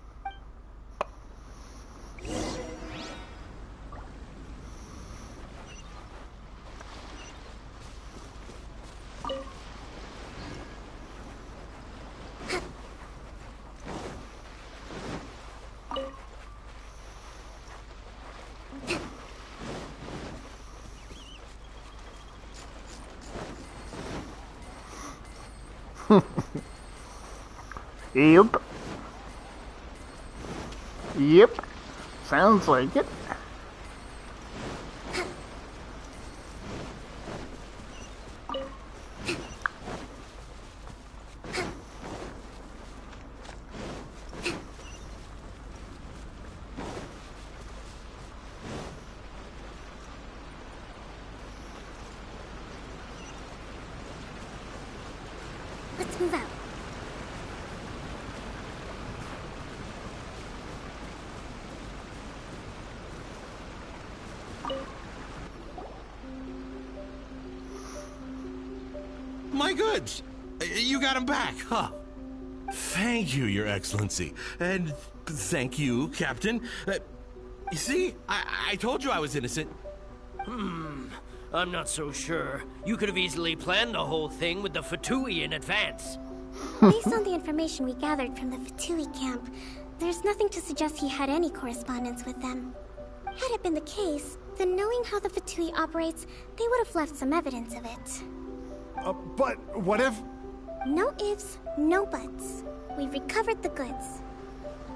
Yep. Yep. Sounds like it. Let's move out. My goods! You got them back, huh? Thank you, Your Excellency. And thank you, Captain. You see, I told you I was innocent. I'm not so sure. You could have easily planned the whole thing with the Fatui in advance. Based on the information we gathered from the Fatui camp, there's nothing to suggest he had any correspondence with them. Had it been the case, then knowing how the Fatui operates, they would have left some evidence of it. But what if... No ifs, no buts. We've recovered the goods.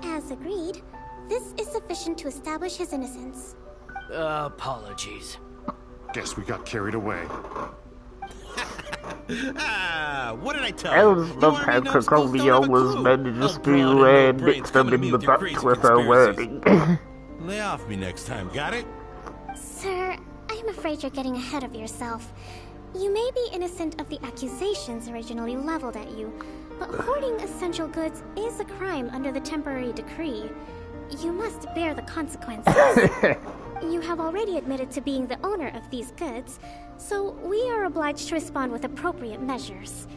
As agreed, this is sufficient to establish his innocence. Apologies. Guess we got carried away. What did I tell I you? always love how Kokomi always manages to nix them in the butt with her wording. Lay off me next time, got it? Sir, I'm afraid you're getting ahead of yourself. You may be innocent of the accusations originally leveled at you, but hoarding essential goods is a crime under the temporary decree. you must bear the consequences. You have already admitted to being the owner of these goods, so we are obliged to respond with appropriate measures.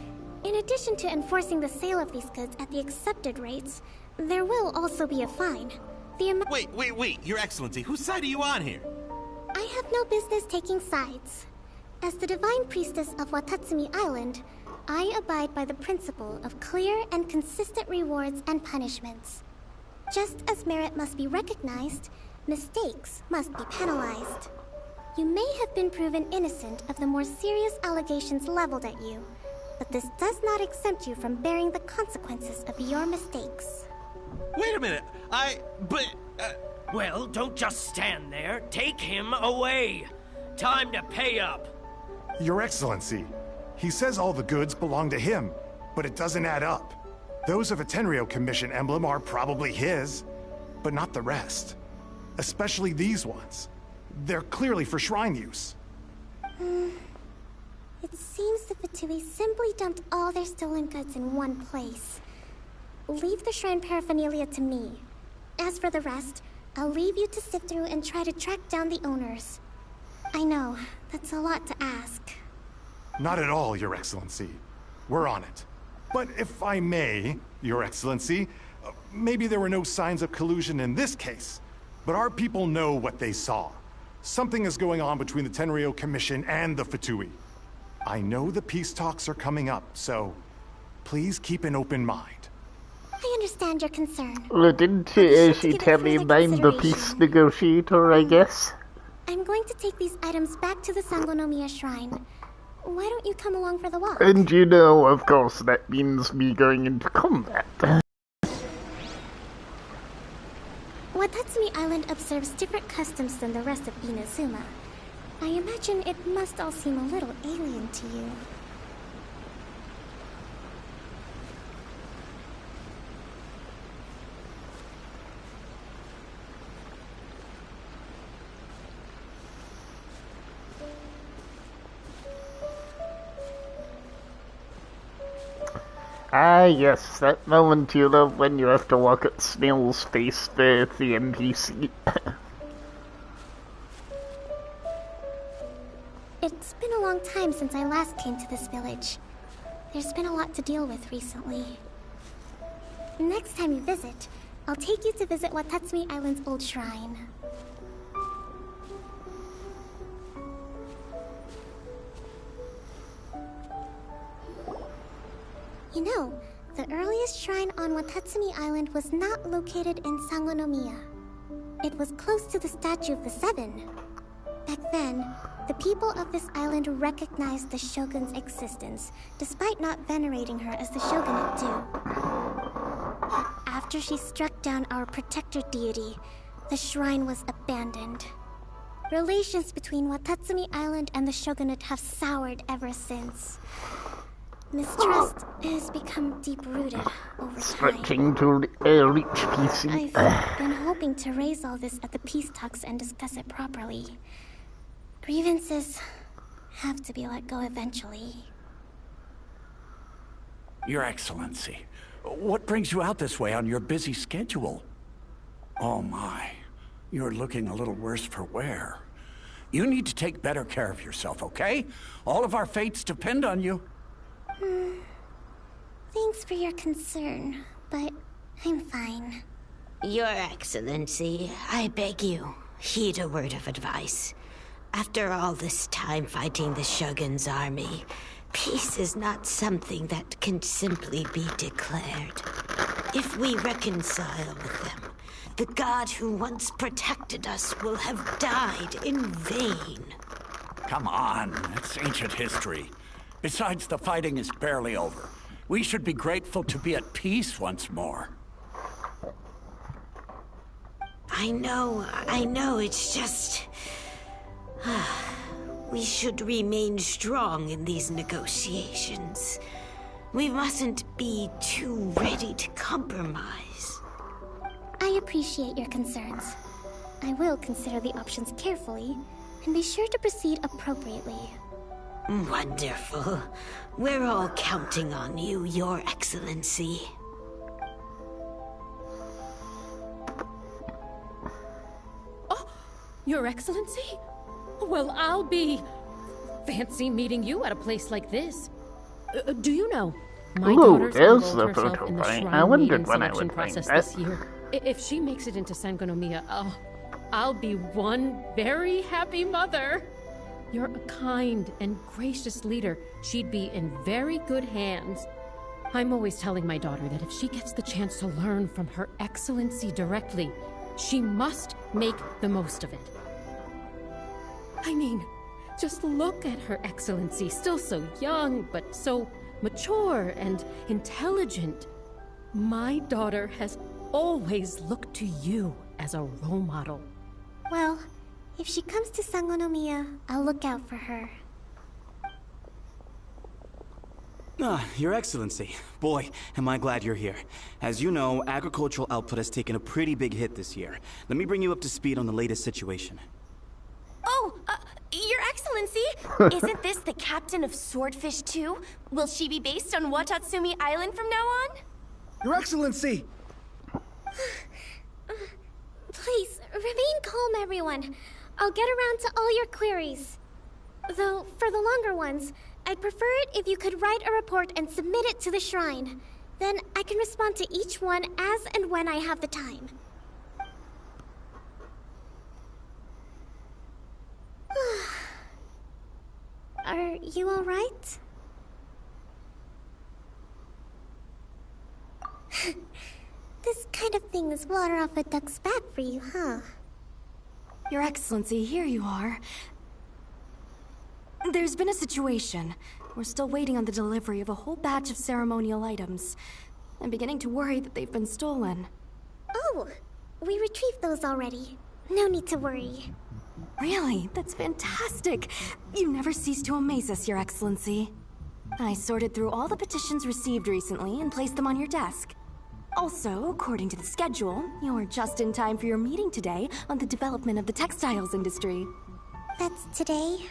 In addition to enforcing the sale of these goods at the accepted rates, there will also be a fine. Wait, Your Excellency, whose side are you on here? I have no business taking sides. As the Divine Priestess of Watatsumi Island, I abide by the principle of clear and consistent rewards and punishments. Just as merit must be recognized, mistakes must be penalized. You may have been proven innocent of the more serious allegations leveled at you, but this does not exempt you from bearing the consequences of your mistakes. Wait a minute, Well, don't just stand there. Take him away. Time to pay up. Your Excellency, he says all the goods belong to him, but it doesn't add up. Those of a Tenryo Commission emblem are probably his, but not the rest. Especially these ones. They're clearly for shrine use. It seems the Fatui simply dumped all their stolen goods in one place. Leave the shrine paraphernalia to me. As for the rest, I'll leave you to sift through and try to track down the owners. I know, that's a lot to ask. Not at all, Your Excellency. We're on it. But if I may, Your Excellency, maybe there were no signs of collusion in this case, but our people know what they saw. Something is going on between the Tenryo Commission and the Fatui. I know the peace talks are coming up, so please keep an open mind. I understand your concern. Well, didn't she tell me I'm the peace negotiator, I guess? I'm going to take these items back to the Sangonomiya Shrine. Why don't you come along for the walk? And you know, of course, that means me going into combat. Watatsumi Island observes different customs than the rest of Inazuma. I imagine it must all seem a little alien to you. Ah, yes, that moment you love when you have to walk at snail's pace there at the NPC. It's been a long time since I last came to this village. There's been a lot to deal with recently. Next time you visit, I'll take you to visit Watatsumi Island's old shrine. You know, the earliest shrine on Watatsumi Island was not located in Sangonomiya. It was close to the Statue of the Seven. Back then, the people of this island recognized the Shogun's existence, despite not venerating her as the Shogunate do. After she struck down our protector deity, the shrine was abandoned. Relations between Watatsumi Island and the Shogunate have soured ever since. Mistrust has become deep-rooted over time. Stretching to reach PC. I've been hoping to raise all this at the peace talks and discuss it properly. Grievances have to be let go eventually. Your Excellency, what brings you out this way on your busy schedule? Oh my, you're looking a little worse for wear. You need to take better care of yourself, okay? All of our fates depend on you. Thanks for your concern, but I'm fine. Your Excellency, I beg you, heed a word of advice. After all this time fighting the Shogun's army, peace is not something that can simply be declared. If we reconcile with them, the god who once protected us will have died in vain. Come on, it's ancient history. Besides, the fighting is barely over. We should be grateful to be at peace once more. I know, it's just... We should remain strong in these negotiations. We mustn't be too ready to compromise. I appreciate your concerns. I will consider the options carefully, and be sure to proceed appropriately. Wonderful. We're all counting on you, Your Excellency. Your Excellency? Well, I'll be... fancy meeting you at a place like this. Do you know, my Ooh, daughter's there's enrolled the herself photo in the frame. I shrine wondered maiden when I selection would find process that. this year. If she makes it into Sangonomiya, I'll be one very happy mother. You're a kind and gracious leader. She'd be in very good hands. I'm always telling my daughter that if she gets the chance to learn from Her Excellency directly, she must make the most of it. I mean, just look at Her Excellency, still so young, but so mature and intelligent. My daughter has always looked to you as a role model. Well, if she comes to Sangonomiya, I'll look out for her. Your Excellency. Boy, am I glad you're here. As you know, agricultural output has taken a pretty big hit this year. Let me bring you up to speed on the latest situation. Oh, Your Excellency! Isn't this the captain of Swordfish 2? Will she be based on Watatsumi Island from now on? Your Excellency! Please, remain calm, everyone. I'll get around to all your queries. Though, for the longer ones, I'd prefer it if you could write a report and submit it to the shrine. Then I can respond to each one as and when I have the time. Are you alright? This kind of thing is water off a duck's back for you, huh? Your Excellency, here you are. There's been a situation. We're still waiting on the delivery of a whole batch of ceremonial items. I'm beginning to worry that they've been stolen. Oh, we retrieved those already. No need to worry. Really? That's fantastic. You never cease to amaze us, Your Excellency. I sorted through all the petitions received recently and placed them on your desk. Also, according to the schedule, you're just in time for your meeting today on the development of the textiles industry. That's today?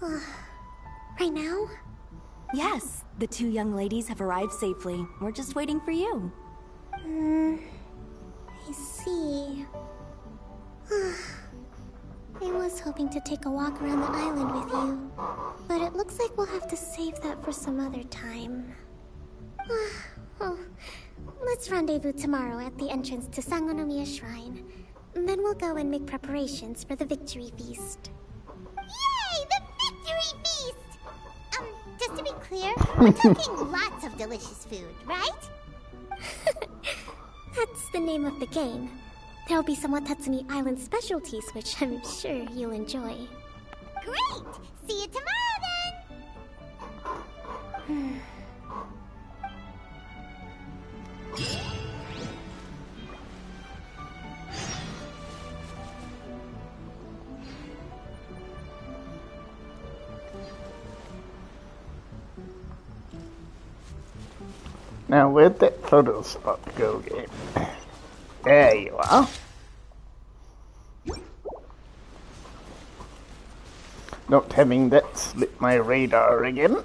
Right now? Yes, the two young ladies have arrived safely. We're just waiting for you. I see. I was hoping to take a walk around the island with you, but it looks like we'll have to save that for some other time. Well, let's rendezvous tomorrow at the entrance to Sangonomiya Shrine. Then we'll go and make preparations for the victory feast. Yay! The victory feast! Just to be clear, we're talking lots of delicious food, right? That's the name of the game. There'll be some Watatsumi Island specialties, which I'm sure you'll enjoy. Great! See you tomorrow, then! Now, where'd that photo spot go, game? There you are. Not having that slip my radar again.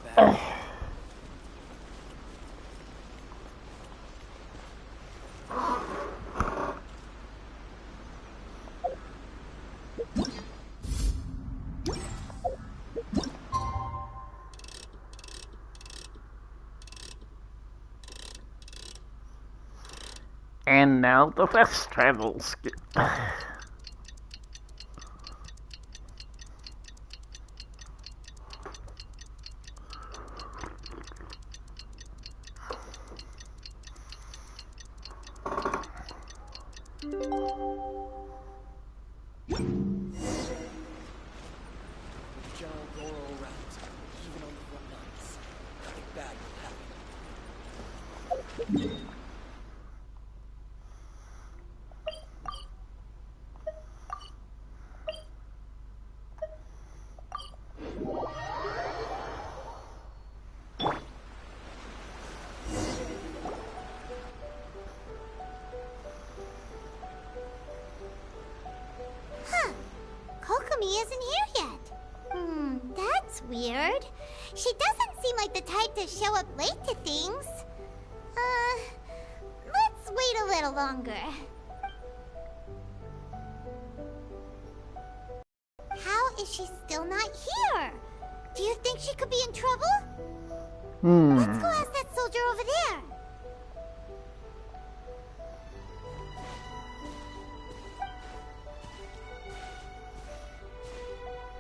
And now the fast travel skip. Kokomi isn't here yet. That's weird. She doesn't seem like the type to show up late to things. Let's wait a little longer. is she still not here? Do you think she could be in trouble? Let's go ask that soldier over there.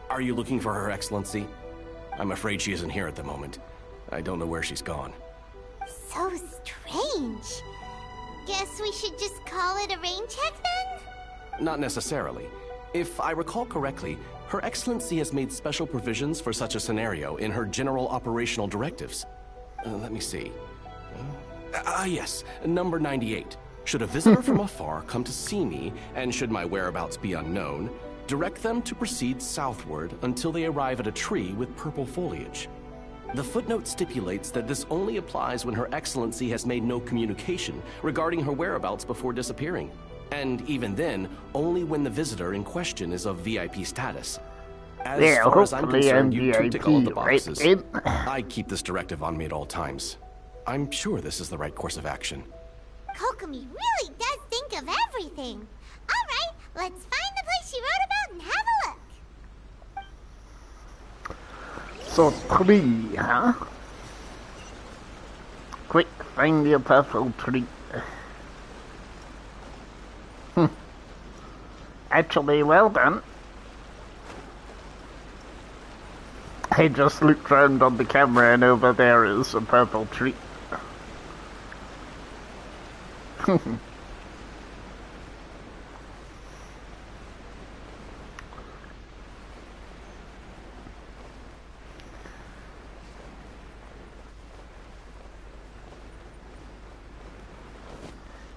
Are you looking for Her Excellency? I'm afraid she isn't here at the moment. I don't know where she's gone. So strange. Guess we should just call it a rain check then? Not necessarily. If I recall correctly, Her Excellency has made special provisions for such a scenario in her general operational directives. Let me see. Yes, number 98. Should a visitor from afar come to see me, and should my whereabouts be unknown, direct them to proceed southward until they arrive at a tree with purple foliage. The footnote stipulates that this only applies when Her Excellency has made no communication regarding her whereabouts before disappearing. And even then, only when the visitor in question is of VIP status. As far as I'm concerned, you two tick all of the boxes. I keep this directive on me at all times. I'm sure this is the right course of action. Kokomi really does think of everything. Alright, let's find the place she wrote about and have a look. So 3, huh? Quick, find your purple tree. Actually, well done. I just looked round on the camera and over there is a purple tree.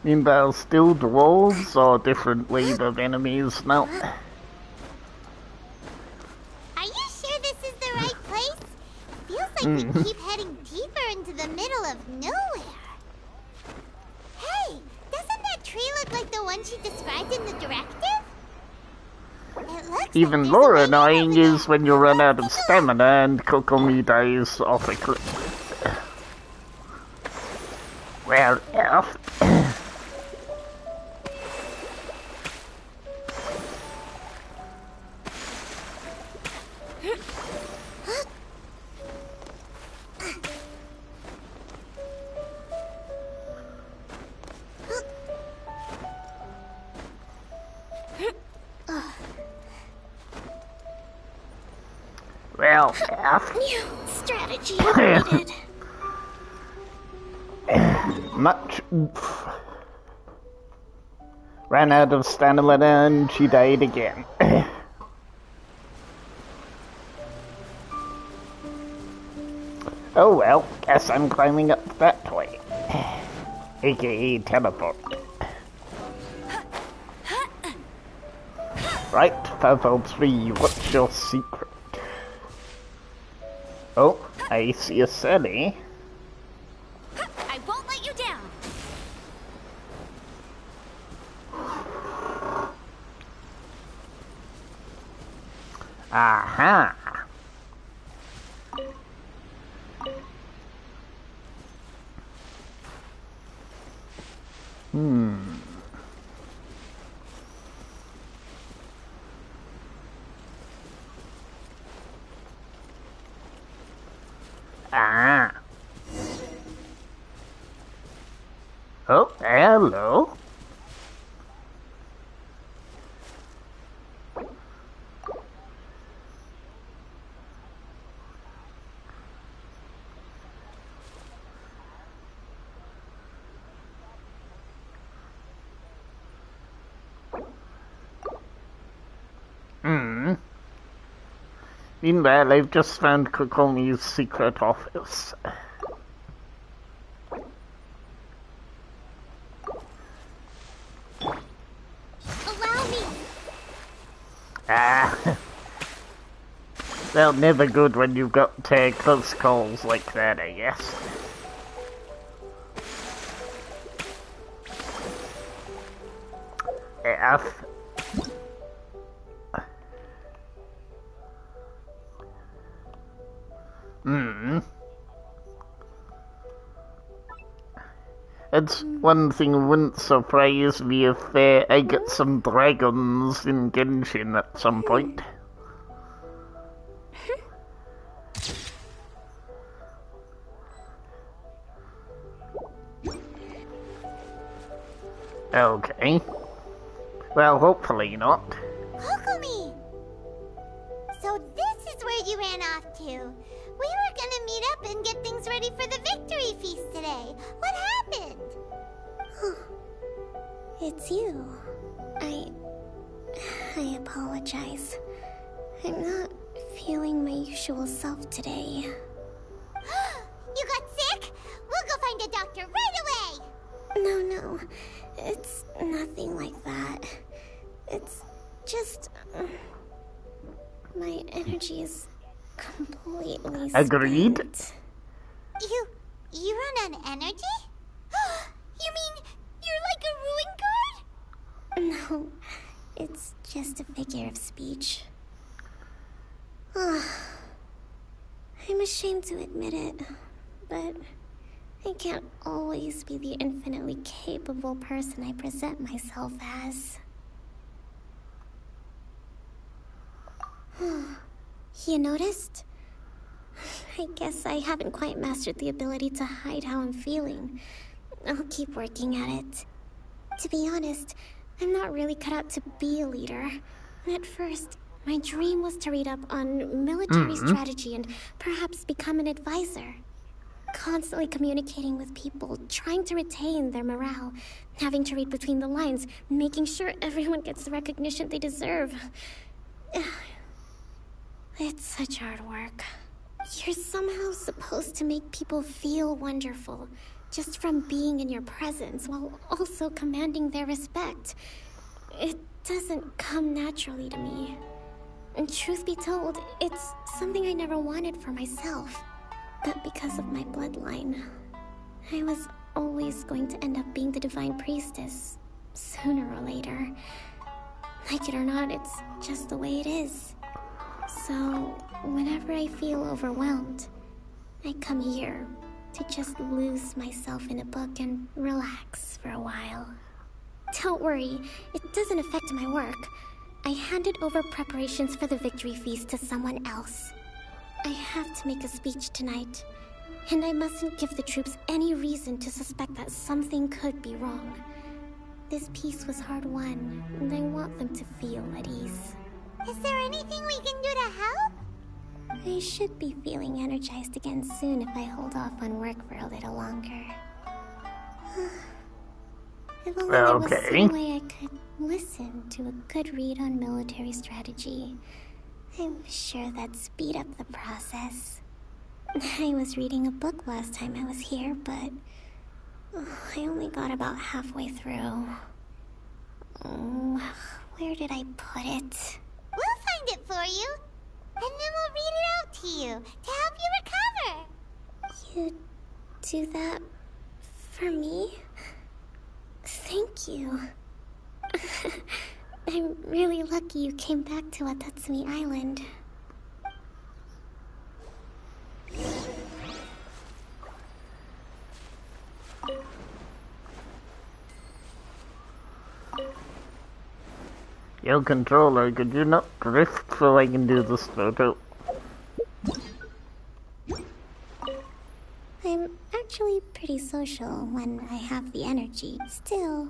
Meanwhile, still dwarves or different wave of enemies now? Are you sure this is the right place? Feels like we keep heading deeper into the middle of nowhere. Hey, doesn't that tree look like the one she described in the directive? It looks Even more annoying is when you run out of stamina and Kokomi dies off a cliff. Well, yeah. Well, new strategy upgraded. Much oof. Ran out of stamina and she died again. Oh well, guess I'm climbing up that way. AKA teleport. Right, Purple Tree, what's your secret? Oh, I see a Sally. I won't let you down. Aha. Ah. Oh, hello. Meanwhile, I've just found Kokomi's secret office. Allow me. Ah. Well, never good when you've got close calls like that, I guess. F. It's one thing wouldn't surprise me if I get some dragons in Genshin at some point. Okay. Well, hopefully not. Kokomi! So this is where you ran off to. We were gonna meet up and get things ready for the victory feast today. What happened? It's you. I apologize. I'm not feeling my usual self today. You got sick? We'll go find a doctor right away! No. It's nothing like that. It's just... my energy is completely Agreed. spent. You run on energy? You mean you're like a ruin guard? No, it's just a figure of speech. I'm ashamed to admit it, but I can't always be the infinitely capable person I present myself as. You noticed? I guess I haven't quite mastered the ability to hide how I'm feeling. I'll keep working at it. To be honest, I'm not really cut out to be a leader. At first, my dream was to read up on military strategy and perhaps become an advisor. Constantly communicating with people, trying to retain their morale, having to read between the lines, making sure everyone gets the recognition they deserve. It's such hard work. You're somehow supposed to make people feel wonderful, just from being in your presence, while also commanding their respect. It doesn't come naturally to me. And truth be told, it's something I never wanted for myself. But because of my bloodline, I was always going to end up being the Divine Priestess, sooner or later. Like it or not, it's just the way it is. So, whenever I feel overwhelmed, I come here to just lose myself in a book and relax for a while. Don't worry, it doesn't affect my work. I handed over preparations for the victory feast to someone else. I have to make a speech tonight, and I mustn't give the troops any reason to suspect that something could be wrong. This peace was hard won, and I want them to feel at ease. Is there anything we can do to help? I should be feeling energized again soon if I hold off on work for a little longer. If only there was some way I could listen to a good read on military strategy. I'm sure that'd speed up the process. I was reading a book last time I was here, but I only got about halfway through. Where did I put it? We'll find it for you, and then we'll read it out to you to help you recover. You do that for me? Thank you. I'm really lucky you came back to Watatsumi Island. Yo, controller, could you not drift so I can do this photo? I'm actually pretty social when I have the energy. Still,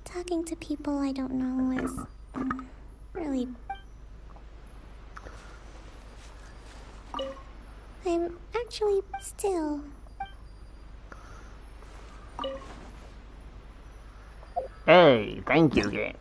talking to people I don't know is really... I'm actually still... Hey, thank you, game.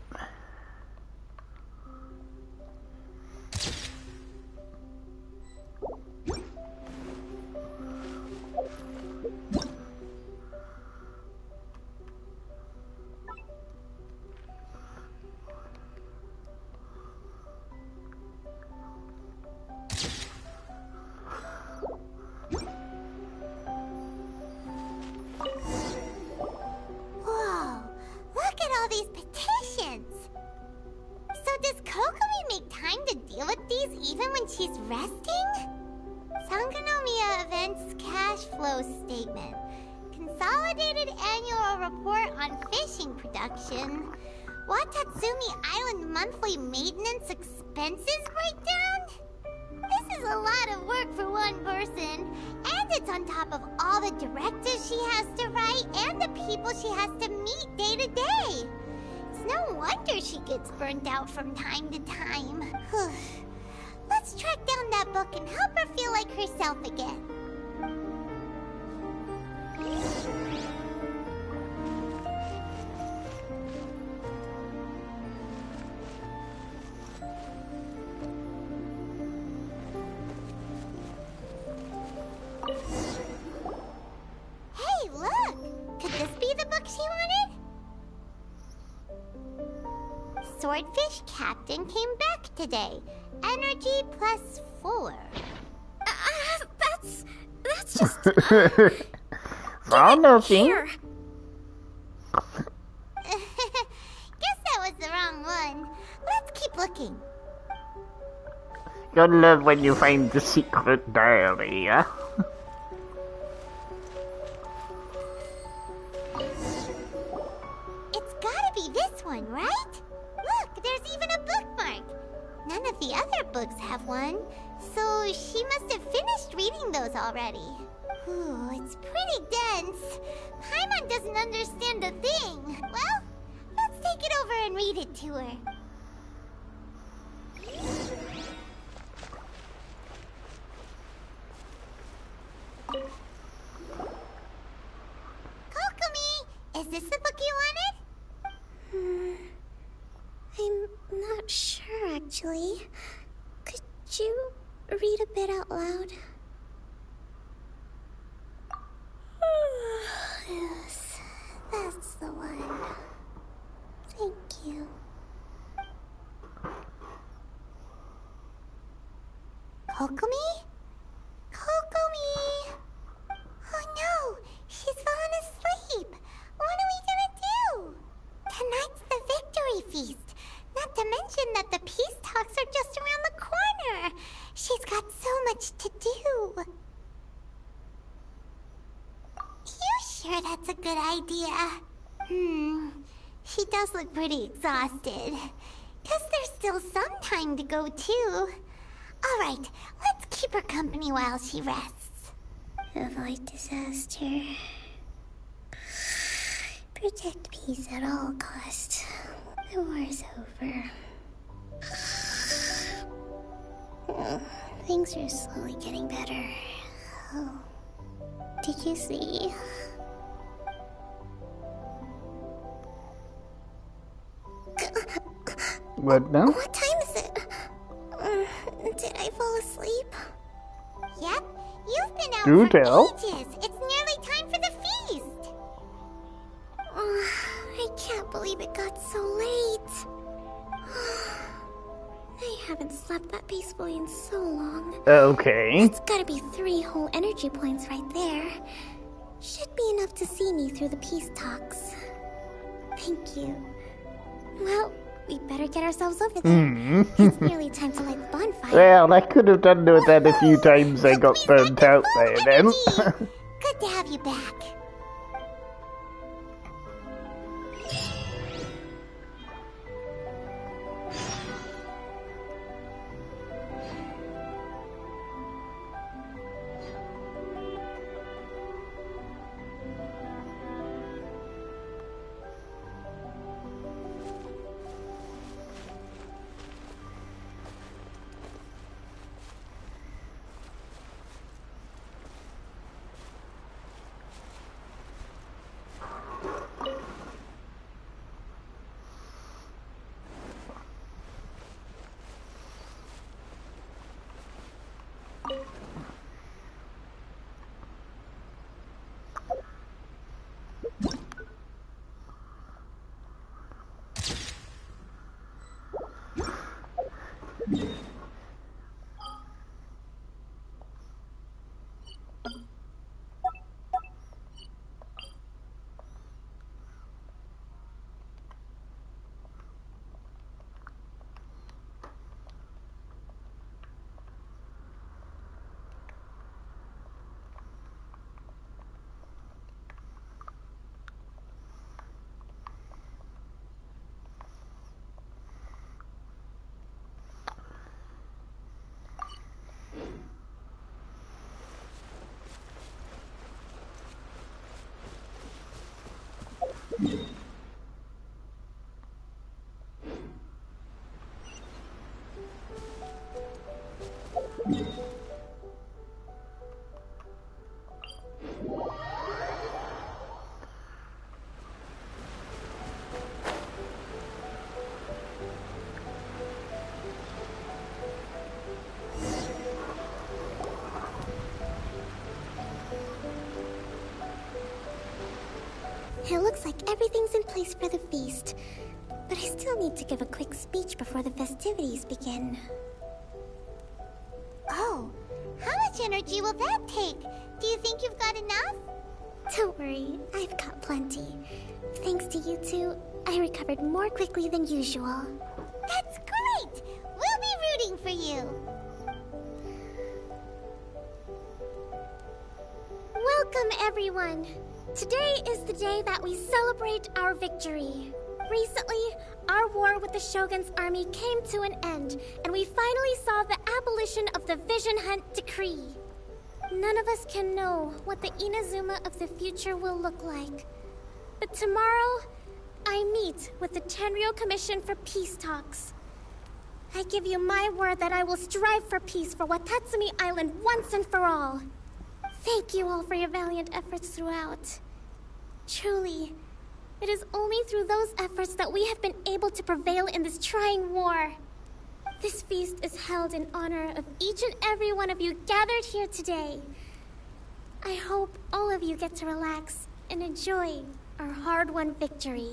Whoa, look at all these petitions. So does Kokomi make time to deal with these even when she's resting? Sangonomiya Events Cash Flow Statement. Consolidated Annual Report on Fishing Production. Watatsumi Island Monthly Maintenance Expenses Breakdown? This is a lot of work for one person, and it's on top of all the directives she has to write and the people she has to meet day to day. No wonder she gets burnt out from time to time. Let's track down that book and help her feel like herself again. Hey, look! Could this be the book she wanted? Swordfish Captain came back today. Energy +4. That's just... Oh, nothing. Here. Guess that was the wrong one. Let's keep looking. You'll love when you find the secret diary, yeah? It's gotta be this one, right? Look, there's even a bookmark. None of the other books have one, so she must have finished reading those already. Ooh, it's pretty dense. Paimon doesn't understand a thing. Well, let's take it over and read it to her. Kokomi, is this the book you wanted? I'm not sure, actually. Could you read a bit out loud? Yes, that's the one. Thank you. Kokomi? Kokomi! Oh no, she's fallen asleep. What are we gonna do? Tonight's the victory feast. Not to mention that the peace talks are just around the corner. She's got so much to do. You sure that's a good idea? She does look pretty exhausted. Guess there's still some time to go too. Alright, let's keep her company while she rests. Avoid disaster. Protect peace at all costs. The war's over. Things are slowly getting better. Oh. Did you see? What now? What time is it? Did I fall asleep? Yep, you've been out Do for tell. ages. It's nearly time for the feast. I can't believe it got so late. I haven't slept that peacefully in so long. Okay. It's gotta be 3 whole energy points right there. Should be enough to see me through the peace talks. Thank you. Well, we better get ourselves over there. It's nearly time to light the bonfire. Well, I could have done with that a few times. I got burnt out there then. Good to have you back. It looks like everything's in place for the feast. But I still need to give a quick speech before the festivities begin. Oh, how much energy will that take? Do you think you've got enough? Don't worry, I've got plenty. Thanks to you two, I recovered more quickly than usual. That's great! We'll be rooting for you! Welcome, everyone! Today is the day that we celebrate our victory. Recently, our war with the Shogun's army came to an end, and we finally saw the abolition of the Vision Hunt Decree. None of us can know what the Inazuma of the future will look like. But tomorrow, I meet with the Tenryou Commission for peace talks. I give you my word that I will strive for peace for Watatsumi Island once and for all. Thank you all for your valiant efforts throughout. Truly, it is only through those efforts that we have been able to prevail in this trying war. This feast is held in honor of each and every one of you gathered here today. I hope all of you get to relax and enjoy our hard-won victory.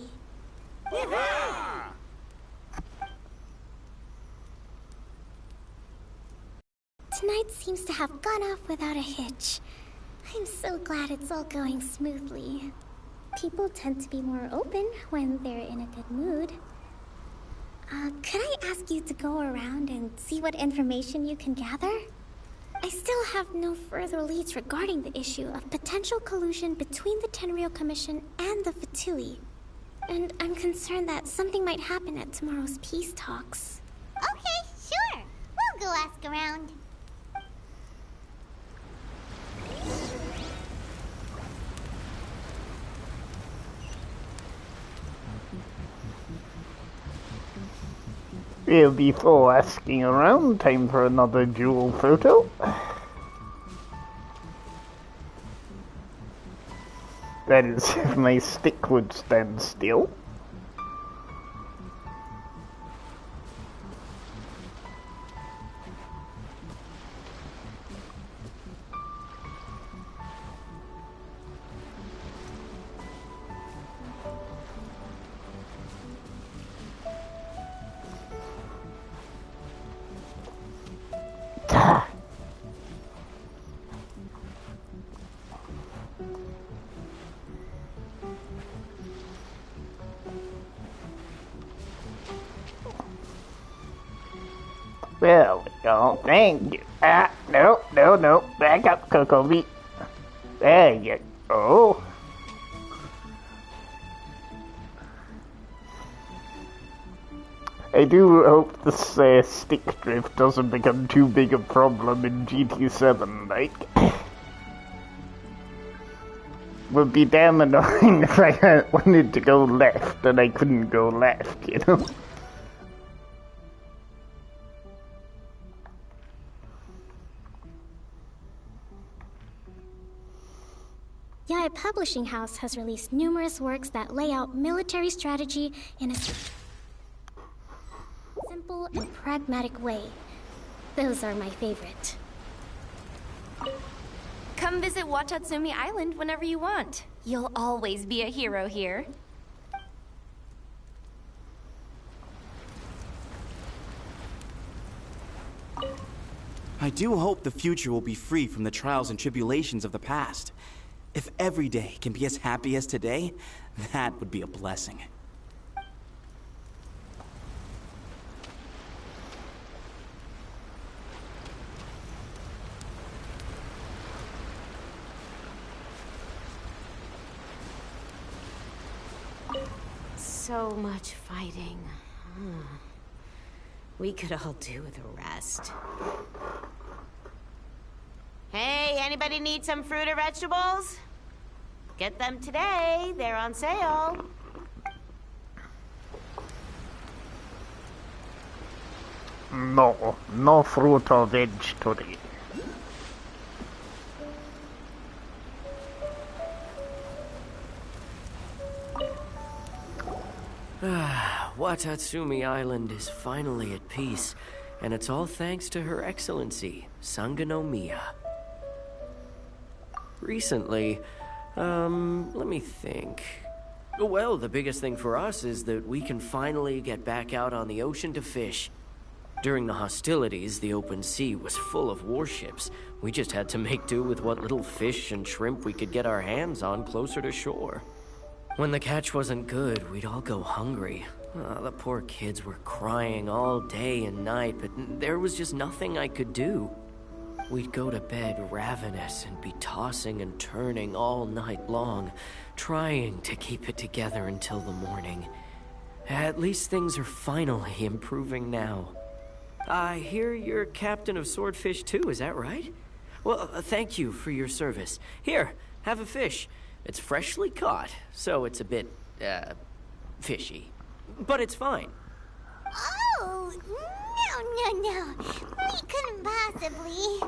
Tonight seems to have gone off without a hitch. I'm so glad it's all going smoothly. People tend to be more open when they're in a good mood. Could I ask you to go around and see what information you can gather? I still have no further leads regarding the issue of potential collusion between the Tenryou Commission and the Fatui. And I'm concerned that something might happen at tomorrow's peace talks. Okay, sure. We'll go ask around. Well, before asking around, time for another dual photo. That is, if my stick would stand still. Well, oh, thank you. No. Back up, Kokomi. There you go. I do hope this stick drift doesn't become too big a problem in GT7, like. Would be damn annoying if I wanted to go left and I couldn't go left, you know? Yae Publishing House has released numerous works that lay out military strategy in a simple and pragmatic way. Those are my favorite. Come visit Watatsumi Island whenever you want. You'll always be a hero here. I do hope the future will be free from the trials and tribulations of the past. If every day can be as happy as today, that would be a blessing. So much fighting. We could all do with a rest. Hey, anybody need some fruit or vegetables? Get them today. They're on sale. No fruit or veg today. Watatsumi Island is finally at peace, and it's all thanks to Her Excellency, Sangonomiya. Recently, let me think. Well, the biggest thing for us is that we can finally get back out on the ocean to fish. During the hostilities, the open sea was full of warships. We just had to make do with what little fish and shrimp we could get our hands on closer to shore. When the catch wasn't good, we'd all go hungry. The poor kids were crying all day and night, but there was just nothing I could do. We'd go to bed ravenous and be tossing and turning all night long, trying to keep it together until the morning. At least things are finally improving now. I hear you're captain of Swordfish too, is that right? Well, thank you for your service. Here, have a fish. It's freshly caught, so it's a bit, fishy. But it's fine. Oh, no. We couldn't possibly.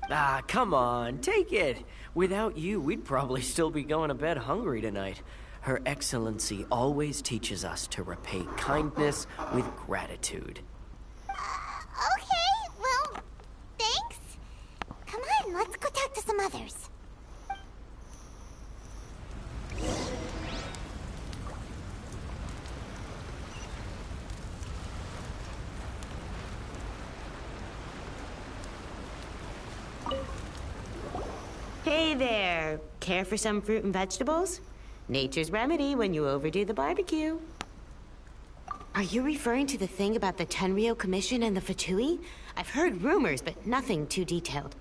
Ah, come on, take it. Without you, we'd probably still be going to bed hungry tonight. Her Excellency always teaches us to repay kindness with gratitude. Okay, well, thanks. Come on, let's go talk to some others. Hey there. Care for some fruit and vegetables? Nature's remedy when you overdo the barbecue. Are you referring to the thing about the Tenryo Commission and the Fatui? I've heard rumors, but nothing too detailed.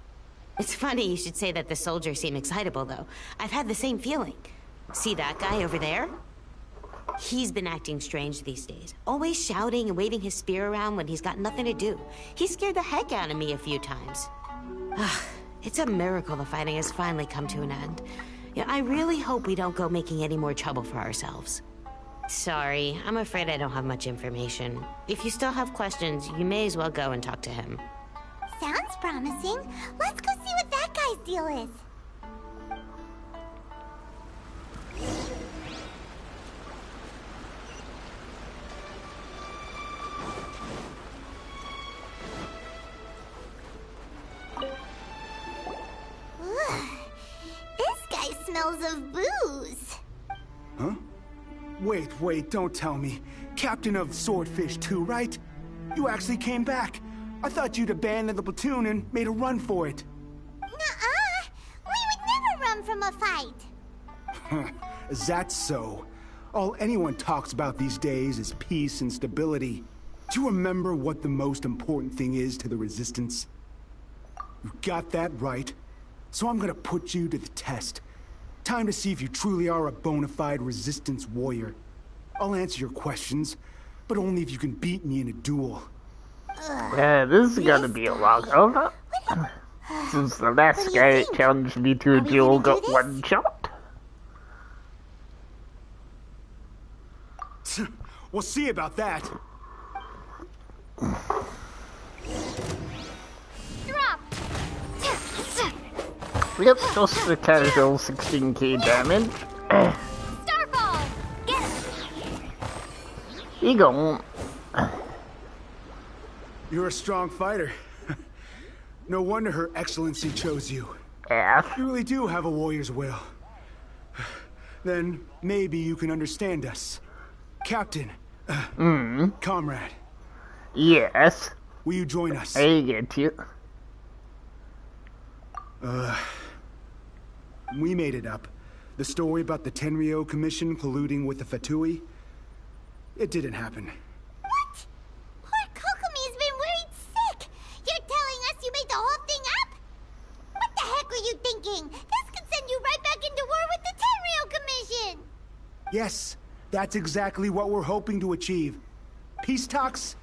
It's funny you should say that the soldiers seem excitable, though. I've had the same feeling. See that guy over there? He's been acting strange these days. Always shouting and waving his spear around when he's got nothing to do. He scared the heck out of me a few times. It's a miracle the fighting has finally come to an end. Yeah, I really hope we don't go making any more trouble for ourselves. Sorry, I'm afraid I don't have much information. If you still have questions, you may as well go and talk to him. Sounds promising. Let's go see what that guy's deal is. This guy smells of booze. Huh? Wait, don't tell me. Captain of Swordfish too, right? You actually came back. I thought you'd abandoned the platoon and made a run for it. Nuh-uh. We would never run from a fight. Is that so? All anyone talks about these days is peace and stability. Do you remember what the most important thing is to the Resistance? You got that right. So I'm gonna put you to the test. Time to see if you truly are a bona fide Resistance warrior. I'll answer your questions, but only if you can beat me in a duel. Yeah, this is gonna be a walkover. Since the last guy that challenged me to a duel got one shot. We'll see about that. Drop. Yep, just the casual 16k damage. Starfall. Get it. You go. You're a strong fighter. No wonder Her Excellency chose you. Yeah. You really do have a warrior's will. Then maybe you can understand us. Captain. Comrade. Yes. Will you join us? I get you. We made it up. The story about the Tenryo Commission colluding with the Fatui. It didn't happen. What? Poor Kokomi's been worried sick. You're telling us you made the whole thing up? What the heck were you thinking? This could send you right back into war with the Tenryo Commission. Yes, that's exactly what we're hoping to achieve. Peace talks?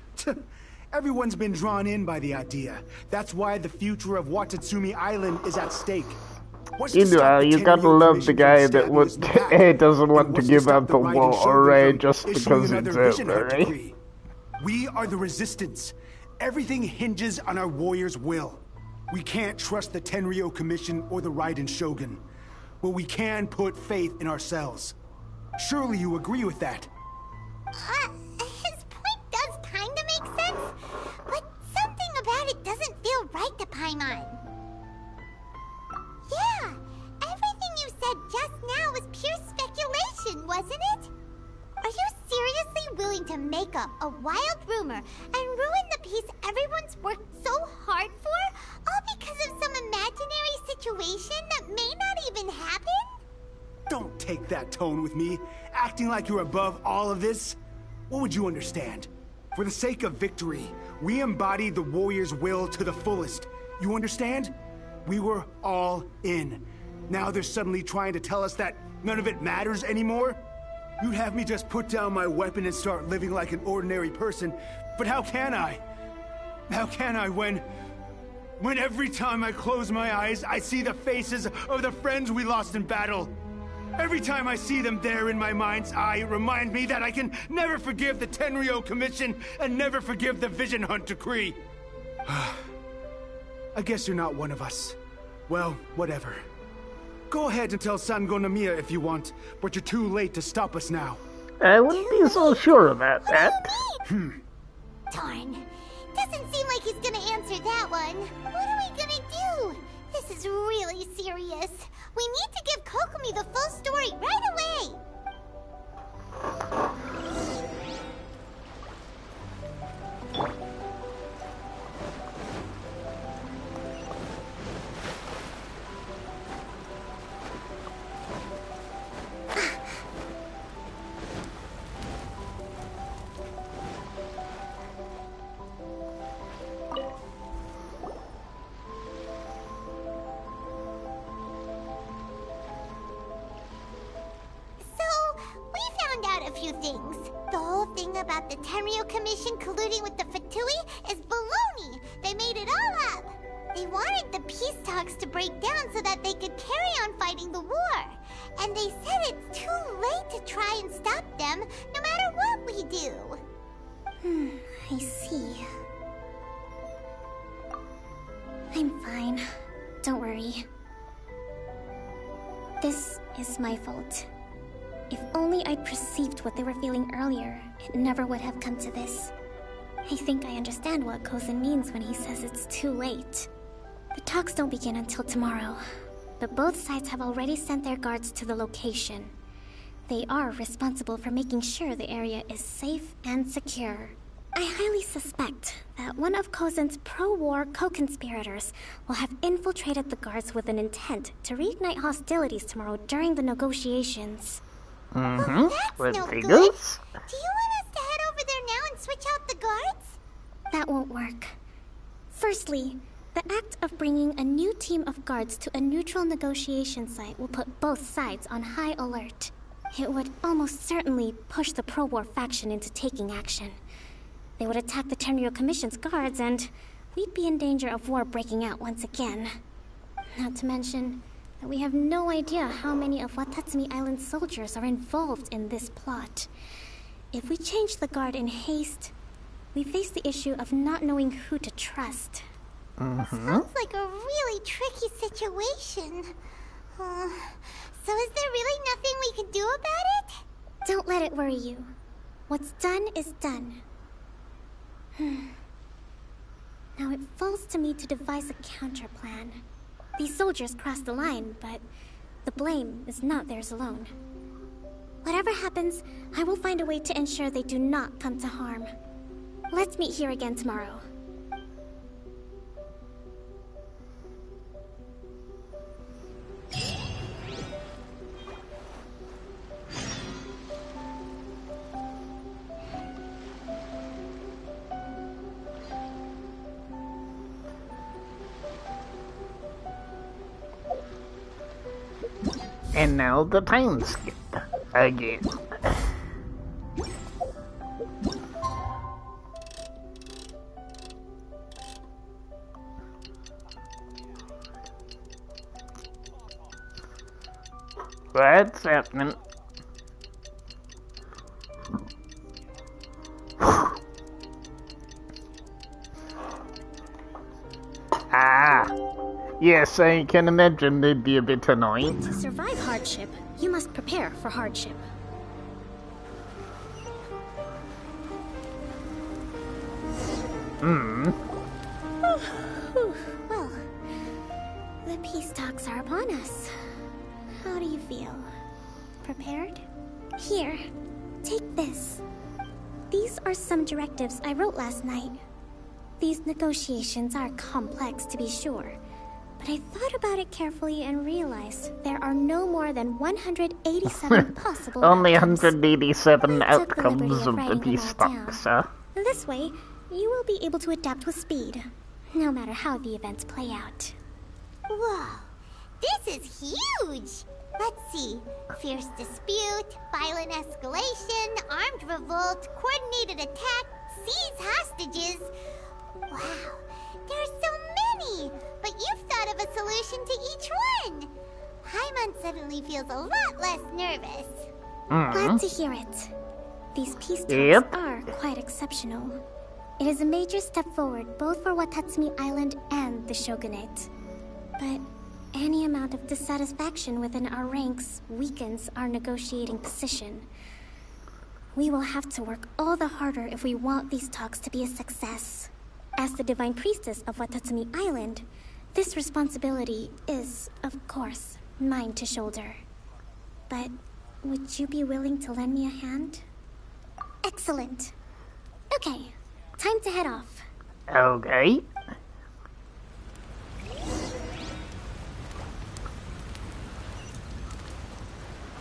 Everyone's been drawn in by the idea. That's why the future of Watatsumi Island is at stake. You know, you gotta love the guy that doesn't want to give up the war, right? Just because it's over, right? We are the Resistance. Everything hinges on our warrior's will. We can't trust the Tenryo Commission or the Raiden Shogun, but we can put faith in ourselves. Surely you agree with that? His point does kinda make sense, but something about it doesn't feel right to Paimon. Yeah, everything you said just now was pure speculation, up a wild rumor and ruin the peace everyone's worked so hard for, all because of some imaginary situation that may not even happen? Don't take that tone with me, acting like you're above all of this. What would you understand? For the sake of victory, we embodied the warrior's will to the fullest. You understand? We were all in. Now they're suddenly trying to tell us that none of it matters anymore? You'd have me just put down my weapon and start living like an ordinary person, but how can I? How can I when every time I close my eyes, I see the faces of the friends we lost in battle? Every time I see them there in my mind's eye, it reminds me that I can never forgive the Tenryo Commission and never forgive the Vision Hunt Decree. I guess you're not one of us. Well, whatever. Go ahead and tell Sangonomiya if you want, but you're too late to stop us now. I wouldn't be so sure about that. Darn. Doesn't seem like he's gonna answer that one. What are we gonna do? This is really serious. We need to give Kokomi the full story right away. About the Tenryo Commission colluding with the Fatui is baloney. They made it all up. They wanted the peace talks to break down so that they could carry on fighting the war. And they said it's too late to try and stop them, no matter what we do. I see. I'm fine. Don't worry. This is my fault. If only I'd perceived what they were feeling earlier, it never would have come to this. I think I understand what Kozen means when he says it's too late. The talks don't begin until tomorrow, but both sides have already sent their guards to the location. They are responsible for making sure the area is safe and secure. I highly suspect that one of Kozen's pro-war co-conspirators will have infiltrated the guards with an intent to reignite hostilities tomorrow during the negotiations. That's no good. Do you want us to head over there now and switch out the guards? That won't work. Firstly, the act of bringing a new team of guards to a neutral negotiation site will put both sides on high alert. It would almost certainly push the pro-war faction into taking action. They would attack the Tenryo Commission's guards, and we'd be in danger of war breaking out once again. Not to mention that we have no idea how many of Watatsumi Island's soldiers are involved in this plot. If we change the guard in haste, we face the issue of not knowing who to trust. Sounds like a really tricky situation. So is there really nothing we can do about it? Don't let it worry you. What's done is done. Now it falls to me to devise a counter plan. These soldiers crossed the line, but the blame is not theirs alone. Whatever happens, I will find a way to ensure they do not come to harm. Let's meet here again tomorrow. And now the time skip again. What's happening? Yes, I can imagine they'd be a bit annoying. To survive hardship, you must prepare for hardship. Well, the peace talks are upon us. How do you feel? Prepared? Here, take this. These are some directives I wrote last night. These negotiations are complex, to be sure, but I thought about it carefully and realized there are no more than 187 possible Only outcomes. 187 I took the liberty outcomes of the writing them peace all talks, down. huh? This way, you will be able to adapt with speed, no matter how the events play out. Whoa, this is huge! Let's see. Fierce dispute, violent escalation, armed revolt, coordinated attack, seize hostages. Wow, there are so many! But you've thought of a solution to each one! Paimon suddenly feels a lot less nervous. Glad to hear it. These peace talks are quite exceptional. It is a major step forward both for Watatsumi Island and the Shogunate. But any amount of dissatisfaction within our ranks weakens our negotiating position. We will have to work all the harder if we want these talks to be a success. As the Divine Priestess of Watatsumi Island, this responsibility is, of course, mine to shoulder. But would you be willing to lend me a hand? Excellent. Okay, time to head off. Okay.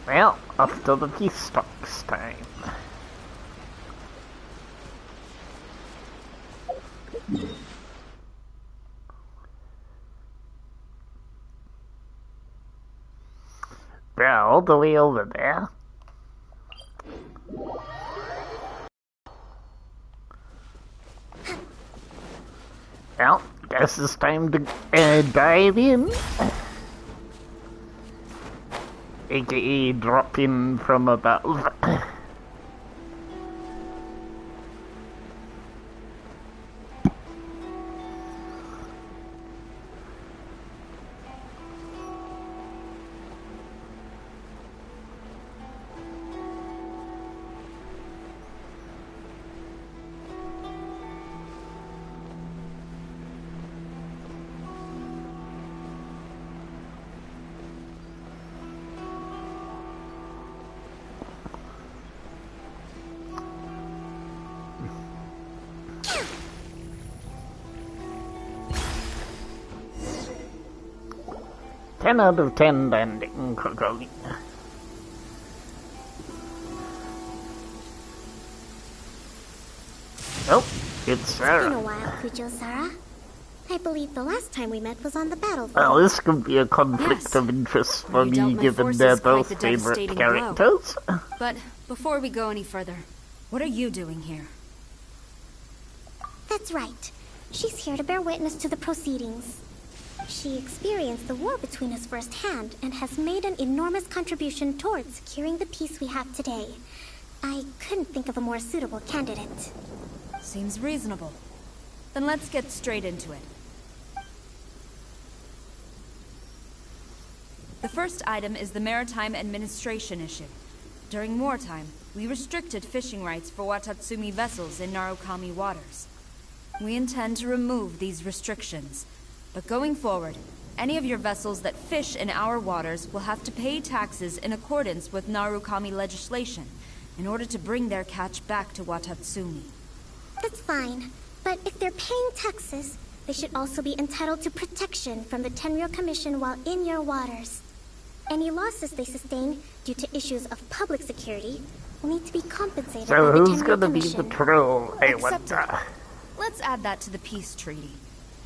Well, off to the peace talks time. Well, all the way over there. Well, guess it's time to dive in. AKA drop in from above. Ten out of 10 landing, Kokomi. Oh, it's Sarah. It's been a while, Kujo-Sara. I believe the last time we met was on the battlefield. Well, this could be a conflict of interest for me, given they're both favorite characters. But before we go any further, what are you doing here? That's right. She's here to bear witness to the proceedings. She experienced the war between us firsthand and has made an enormous contribution towards securing the peace we have today. I couldn't think of a more suitable candidate. Seems reasonable. Then let's get straight into it. The first item is the Maritime Administration issue. During wartime, we restricted fishing rights for Watatsumi vessels in Narukami waters. We intend to remove these restrictions. But going forward, any of your vessels that fish in our waters will have to pay taxes in accordance with Narukami legislation in order to bring their catch back to Watatsumi. That's fine, but if they're paying taxes, they should also be entitled to protection from the Tenryou Commission while in your waters. Any losses they sustain due to issues of public security will need to be compensated by So the who's Tenryou gonna be Commission. the troll? I Accepted. wonder. Let's add that to the peace treaty.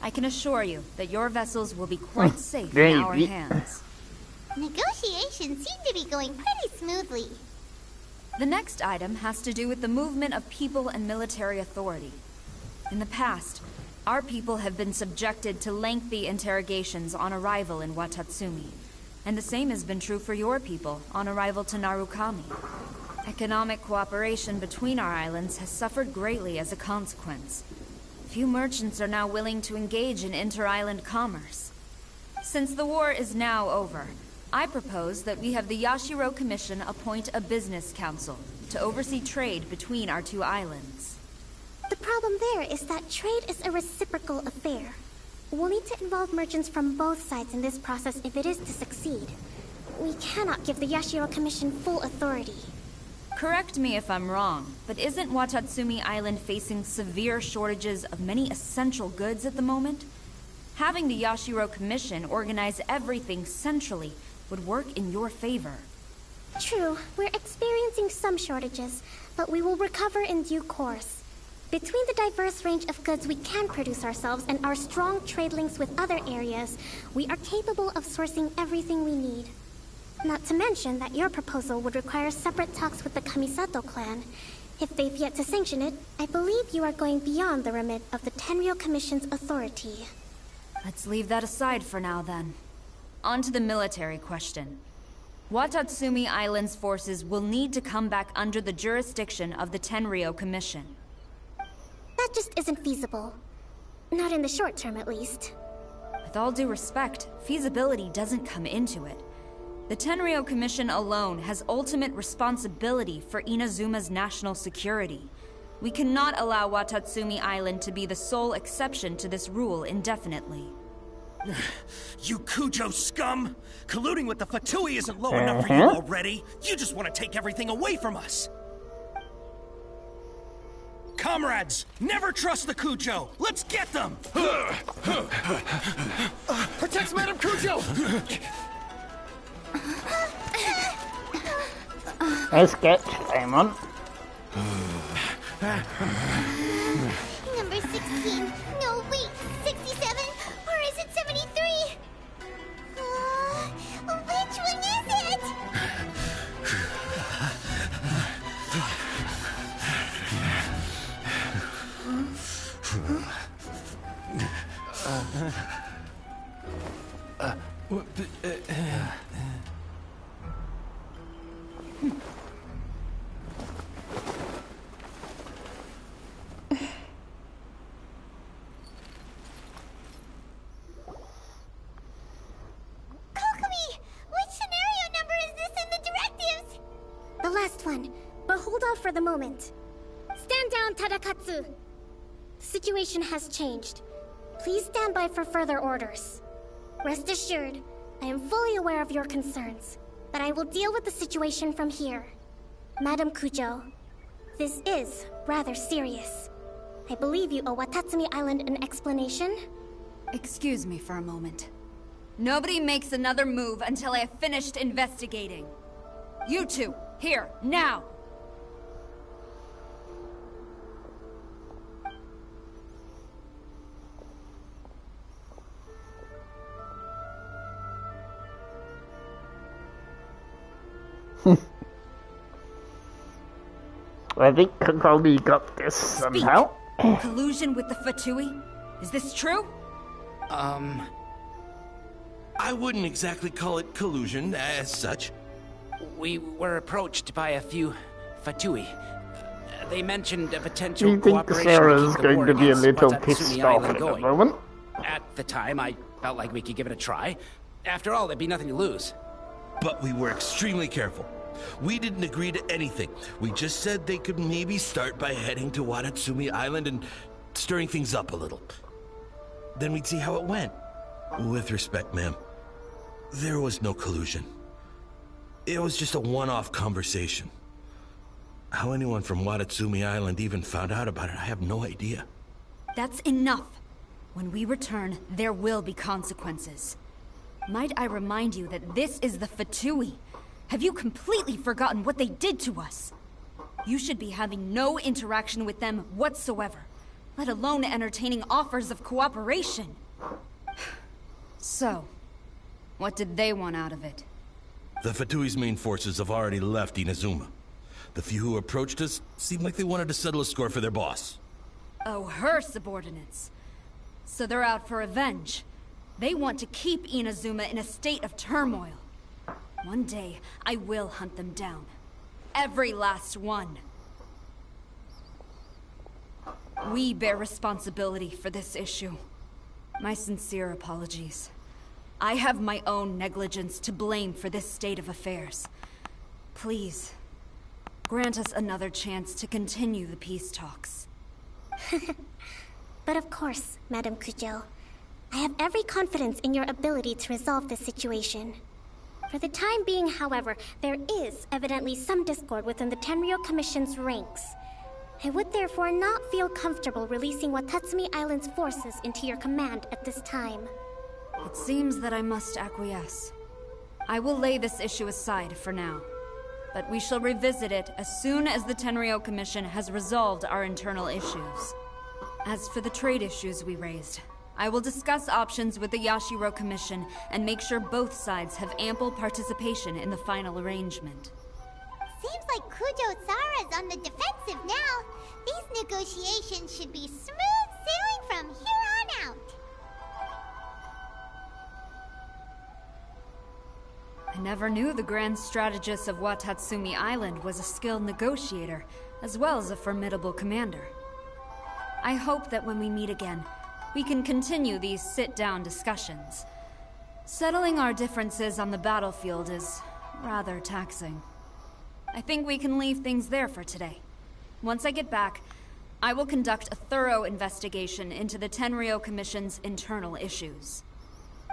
I can assure you that your vessels will be quite safe Maybe. in our hands. Negotiations seem to be going pretty smoothly. The next item has to do with the movement of people and military authority. In the past, our people have been subjected to lengthy interrogations on arrival in Watatsumi, and the same has been true for your people on arrival to Narukami. Economic cooperation between our islands has suffered greatly as a consequence. Few merchants are now willing to engage in inter-island commerce. Since the war is now over, I propose that we have the Yashiro Commission appoint a business council to oversee trade between our two islands. The problem there is that trade is a reciprocal affair. We'll need to involve merchants from both sides in this process if it is to succeed. We cannot give the Yashiro Commission full authority. Correct me if I'm wrong, but isn't Watatsumi Island facing severe shortages of many essential goods at the moment? Having the Yashiro Commission organize everything centrally would work in your favor. True, we're experiencing some shortages, but we will recover in due course. Between the diverse range of goods we can produce ourselves and our strong trade links with other areas, we are capable of sourcing everything we need. Not to mention that your proposal would require separate talks with the Kamisato clan. If they've yet to sanction it, I believe you are going beyond the remit of the Tenryou Commission's authority. Let's leave that aside for now, then. On to the military question. Watatsumi Island's forces will need to come back under the jurisdiction of the Tenryou Commission. That just isn't feasible. Not in the short term, at least. With all due respect, feasibility doesn't come into it. The Tenryou Commission alone has ultimate responsibility for Inazuma's national security. We cannot allow Watatsumi Island to be the sole exception to this rule indefinitely. You Kujo scum! Colluding with the Fatui isn't low enough for you already! You just want to take everything away from us! Comrades, never trust the Kujo! Let's get them! Protect Madame Kujo! Let's get time on. Number 16. No, wait. 67? Or is it 73? Which one is it? Kokomi! Which scenario number is this in the directives? The last one, but hold off for the moment. Stand down, Tadakatsu! The situation has changed. Please stand by for further orders. Rest assured, I am fully aware of your concerns, but I will deal with the situation from here. Madam Kujo, this is rather serious. I believe you owe Watatsumi Island an explanation. Excuse me for a moment. Nobody makes another move until I have finished investigating. You two, here, now! I think Kokomi got this somehow. Collusion with the Fatui? Is this true? I wouldn't exactly call it collusion as such. We were approached by a few Fatui. They mentioned a Do potential you think cooperation Sarah's to keep the going war to be a against little Watatsumi pissed off Island at the going. moment? At the time, I felt like we could give it a try. After all, there'd be nothing to lose. But we were extremely careful. We didn't agree to anything. We just said they could maybe start by heading to Watatsumi Island and stirring things up a little. Then we'd see how it went. With respect, ma'am, there was no collusion. It was just a one-off conversation. How anyone from Watatsumi Island even found out about it, I have no idea. That's enough. When we return, there will be consequences. Might I remind you that this is the Fatui? Have you completely forgotten what they did to us? You should be having no interaction with them whatsoever, let alone entertaining offers of cooperation. So, what did they want out of it? The Fatui's main forces have already left Inazuma. The few who approached us seemed like they wanted to settle a score for their boss. Oh, her subordinates. So they're out for revenge. They want to keep Inazuma in a state of turmoil. One day, I will hunt them down. Every last one. We bear responsibility for this issue. My sincere apologies. I have my own negligence to blame for this state of affairs. Please, grant us another chance to continue the peace talks. But of course, Madam Kujo. I have every confidence in your ability to resolve this situation. For the time being, however, there is evidently some discord within the Tenryou Commission's ranks. I would therefore not feel comfortable releasing Watatsumi Island's forces into your command at this time. It seems that I must acquiesce. I will lay this issue aside for now, but we shall revisit it as soon as the Tenryou Commission has resolved our internal issues. As for the trade issues we raised, I will discuss options with the Yashiro Commission and make sure both sides have ample participation in the final arrangement. Seems like Kujo-sara's on the defensive now. These negotiations should be smooth sailing from here on out. I never knew the grand strategist of Watatsumi Island was a skilled negotiator, as well as a formidable commander. I hope that when we meet again, we can continue these sit-down discussions. Settling our differences on the battlefield is rather taxing. I think we can leave things there for today. Once I get back, I will conduct a thorough investigation into the Tenryou Commission's internal issues.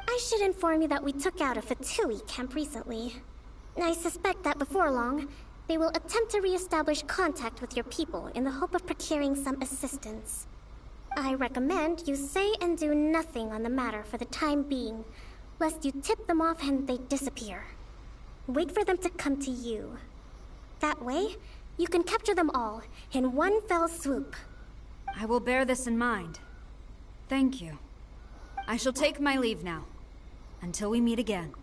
I should inform you that we took out a Fatui camp recently. I suspect that before long, they will attempt to re-establish contact with your people in the hope of procuring some assistance. I recommend you say and do nothing on the matter for the time being, lest you tip them off and they disappear. Wait for them to come to you. That way, you can capture them all in one fell swoop. I will bear this in mind. Thank you. I shall take my leave now. Until we meet again.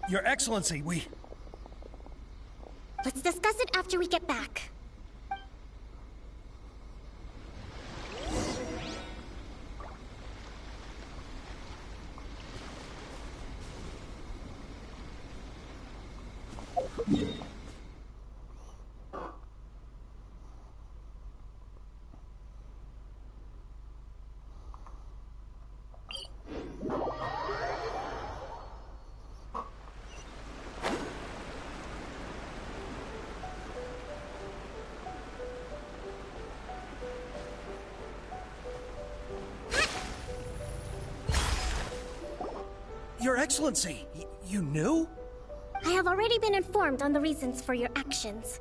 Your Excellency, Let's discuss it after we get back. Your Excellency, you knew? I have already been informed on the reasons for your actions.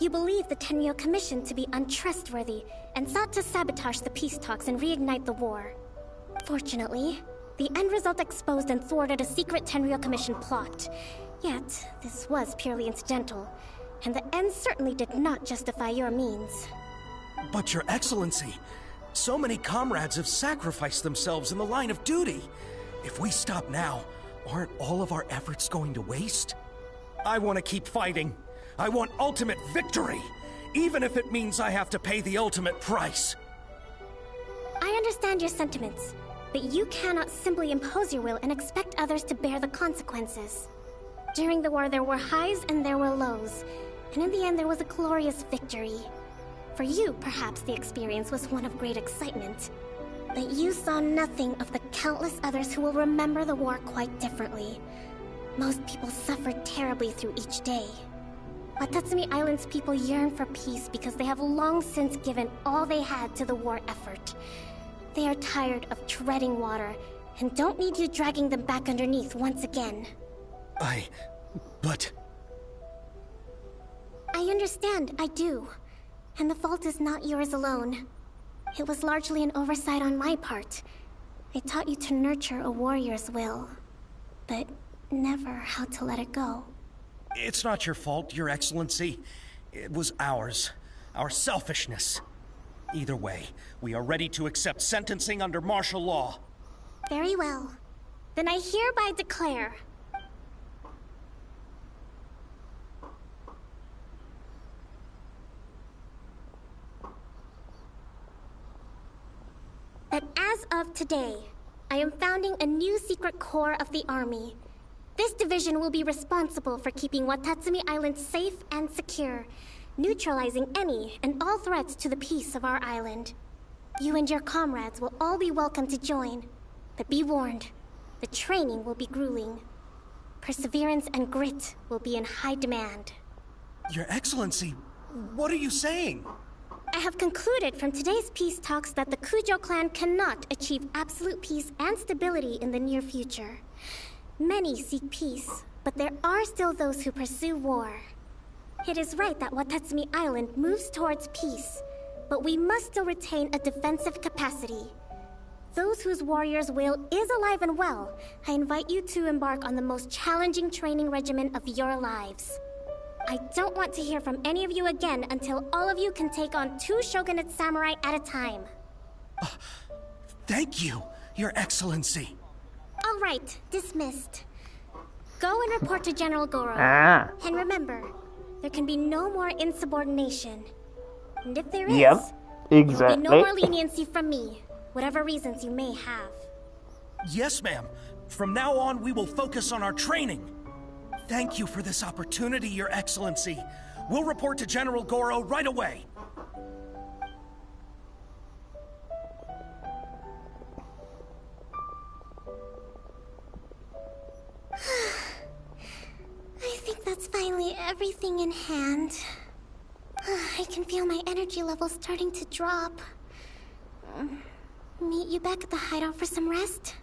You believe the Tenryou Commission to be untrustworthy and sought to sabotage the peace talks and reignite the war. Fortunately, the end result exposed and thwarted a secret Tenryou Commission plot. Yet, this was purely incidental, and the end certainly did not justify your means. But Your Excellency, so many comrades have sacrificed themselves in the line of duty. If we stop now, aren't all of our efforts going to waste? I want to keep fighting. I want ultimate victory, even if it means I have to pay the ultimate price. I understand your sentiments, but you cannot simply impose your will and expect others to bear the consequences. During the war, there were highs and there were lows, and in the end, there was a glorious victory. For you, perhaps the experience was one of great excitement. But you saw nothing of the countless others who will remember the war quite differently. Most people suffered terribly through each day. Watatsumi Island's people yearn for peace because they have long since given all they had to the war effort. They are tired of treading water and don't need you dragging them back underneath once again. But... I understand, I do. And the fault is not yours alone. It was largely an oversight on my part. I taught you to nurture a warrior's will, but never how to let it go. It's not your fault, Your Excellency. It was ours. Our selfishness. Either way, we are ready to accept sentencing under martial law. Very well. Then I hereby declare... that as of today, I am founding a new secret corps of the army. This division will be responsible for keeping Watatsumi Island safe and secure, neutralizing any and all threats to the peace of our island. You and your comrades will all be welcome to join, but be warned, the training will be grueling. Perseverance and grit will be in high demand. Your Excellency, what are you saying? I have concluded from today's peace talks that the Kujo clan cannot achieve absolute peace and stability in the near future. Many seek peace, but there are still those who pursue war. It is right that Watatsumi Island moves towards peace, but we must still retain a defensive capacity. Those whose warrior's will is alive and well, I invite you to embark on the most challenging training regimen of your lives. I don't want to hear from any of you again until all of you can take on 2 shogunate samurai at a time. Thank you, Your Excellency. All right, dismissed. Go and report to General Goro. Ah. And remember, there can be no more insubordination. And if there is, Yep, there will exactly. be no more leniency from me, whatever reasons you may have. Yes, ma'am. From now on, we will focus on our training. Thank you for this opportunity, Your Excellency. We'll report to General Goro right away. I think that's finally everything in hand. I can feel my energy levels starting to drop. Meet you back at the hideout for some rest?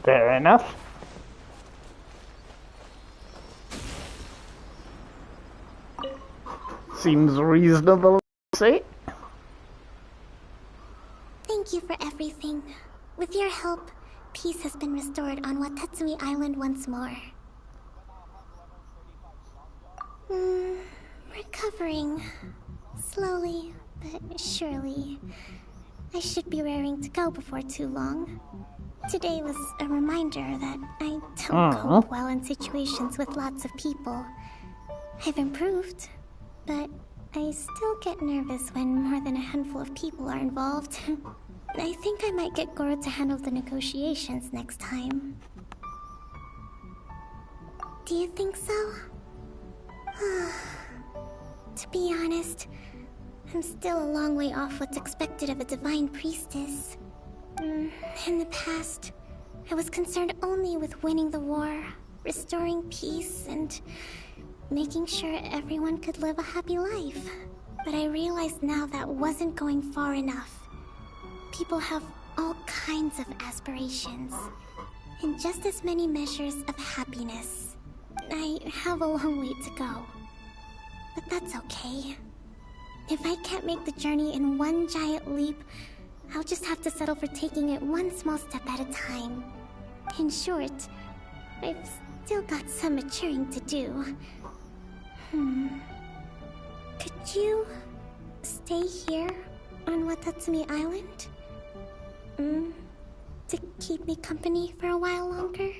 Fair enough. Seems reasonable to say. Thank you for everything. With your help, peace has been restored on Watatsumi Island once more. Recovering. Slowly, but surely. I should be raring to go before too long. Today was a reminder that I don't cope well in situations with lots of people. I've improved, but I still get nervous when more than a handful of people are involved. I think I might get Goro to handle the negotiations next time. Do you think so? To be honest, I'm still a long way off what's expected of a divine priestess. In the past, I was concerned only with winning the war, restoring peace, and making sure everyone could live a happy life. But I realize now that wasn't going far enough. People have all kinds of aspirations, and just as many measures of happiness. I have a long way to go. But that's okay. If I can't make the journey in one giant leap, I'll just have to settle for taking it one small step at a time. In short, I've still got some maturing to do. Could you stay here on Watatsumi Island? To keep me company for a while longer?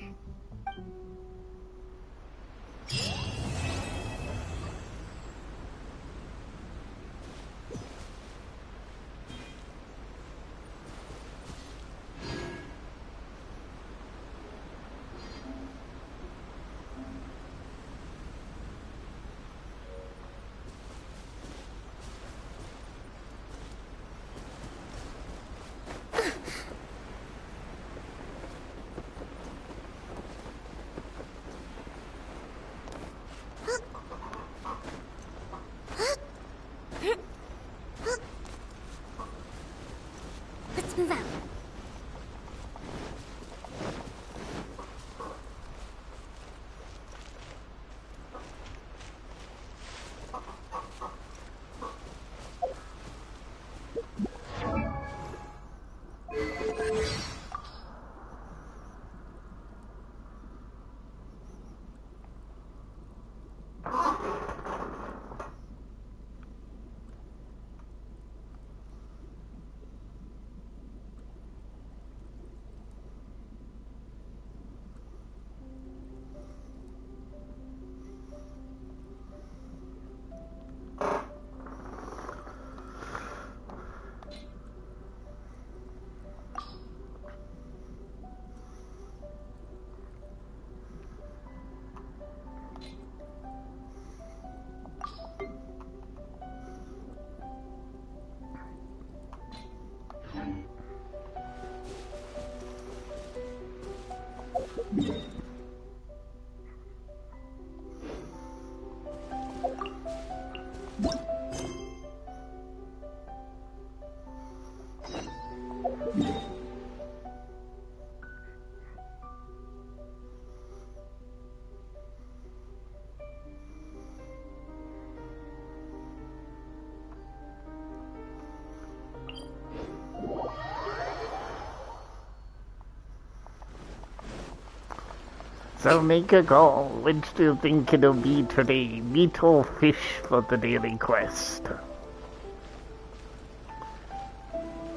So make a call. Which do you think it'll be today? Meat or fish for the daily quest?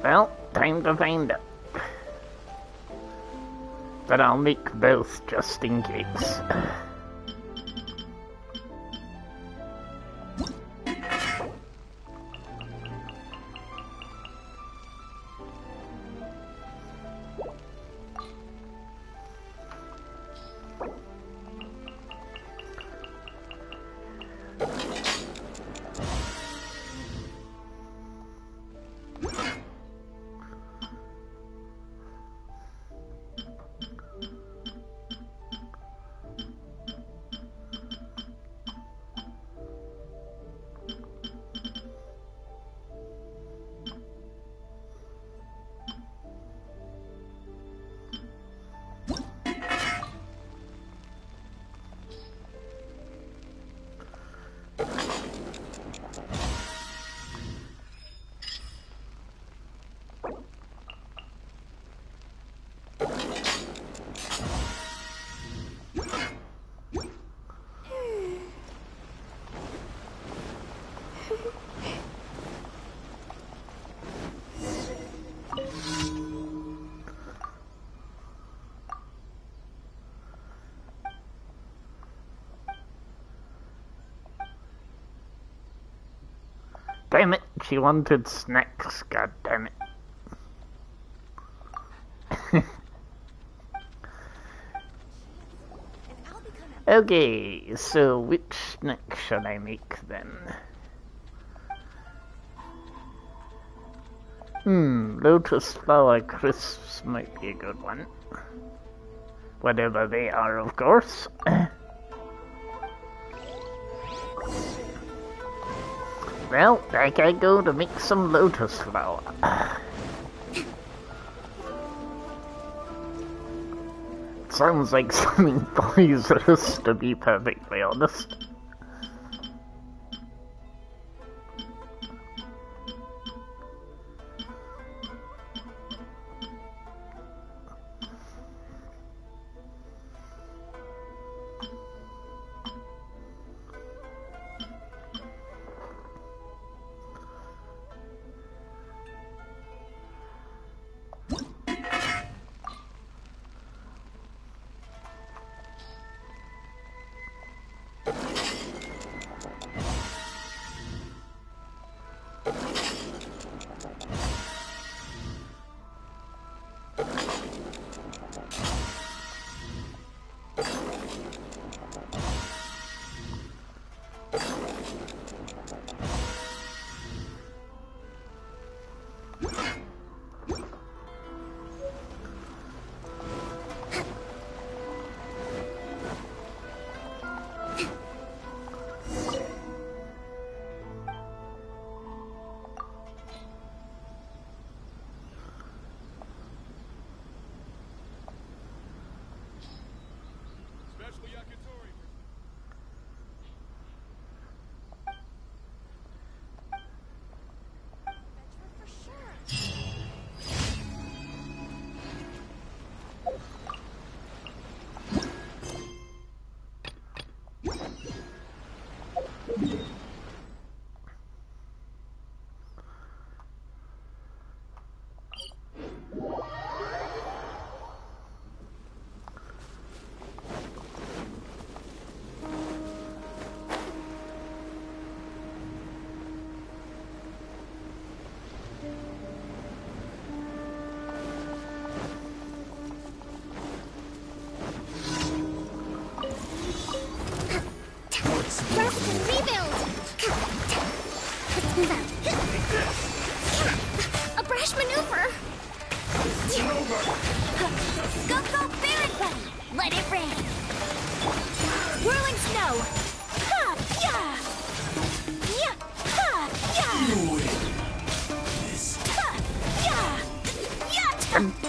Well, time to find out. But I'll make both just in case. Damn it, she wanted snacks, god damn it. Okay, so which snack should I make then? Lotus flower crisps might be a good one. Whatever they are, of course. Well, back I go to make some lotus flower. Sounds like something poisonous, to be perfectly honest.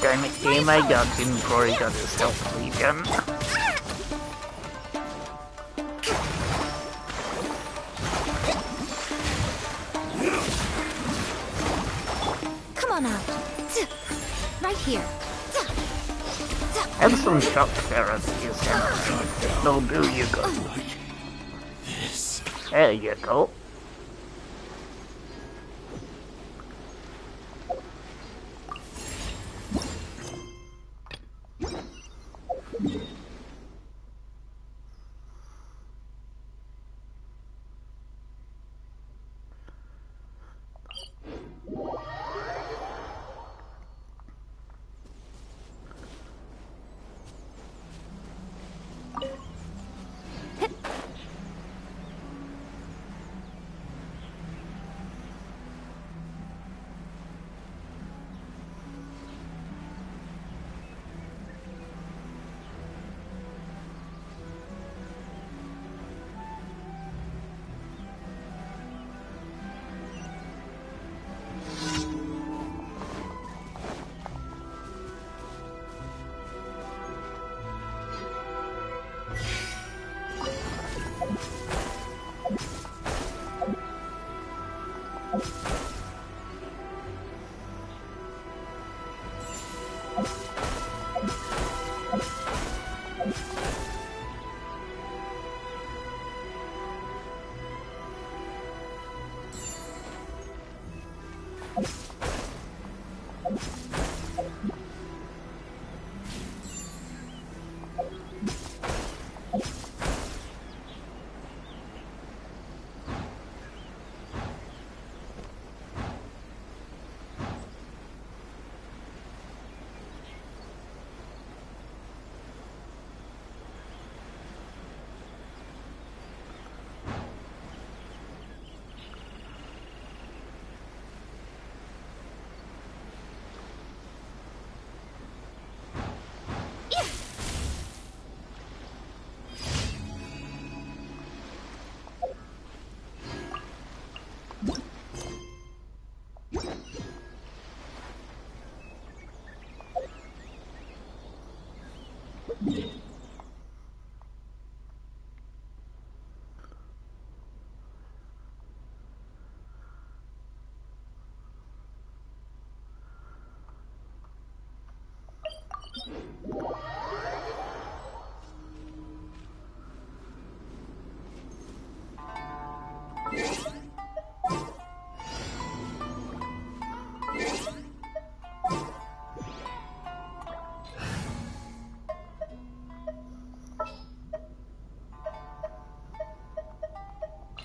Damn it, game I got in before he got his health regen. Come on out. Right here. Have some shock therapy, Sensei. It'll do you good. There you go.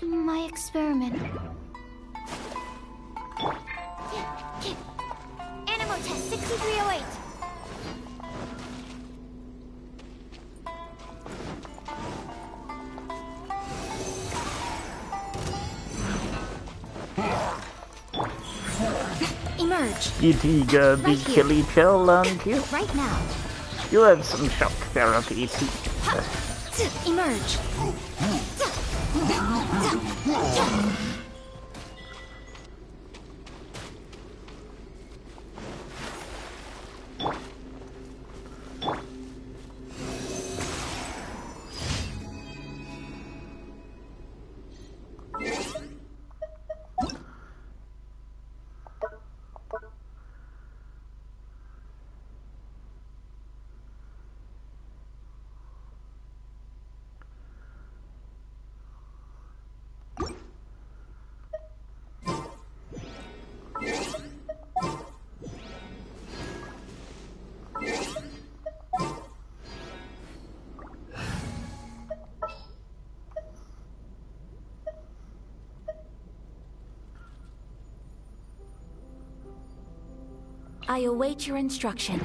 My experiment. Animal test 6308. Emerge. You'd eager big killy pill, aren't you? Right now. You have some shock therapy too. Emerge. I await your instruction.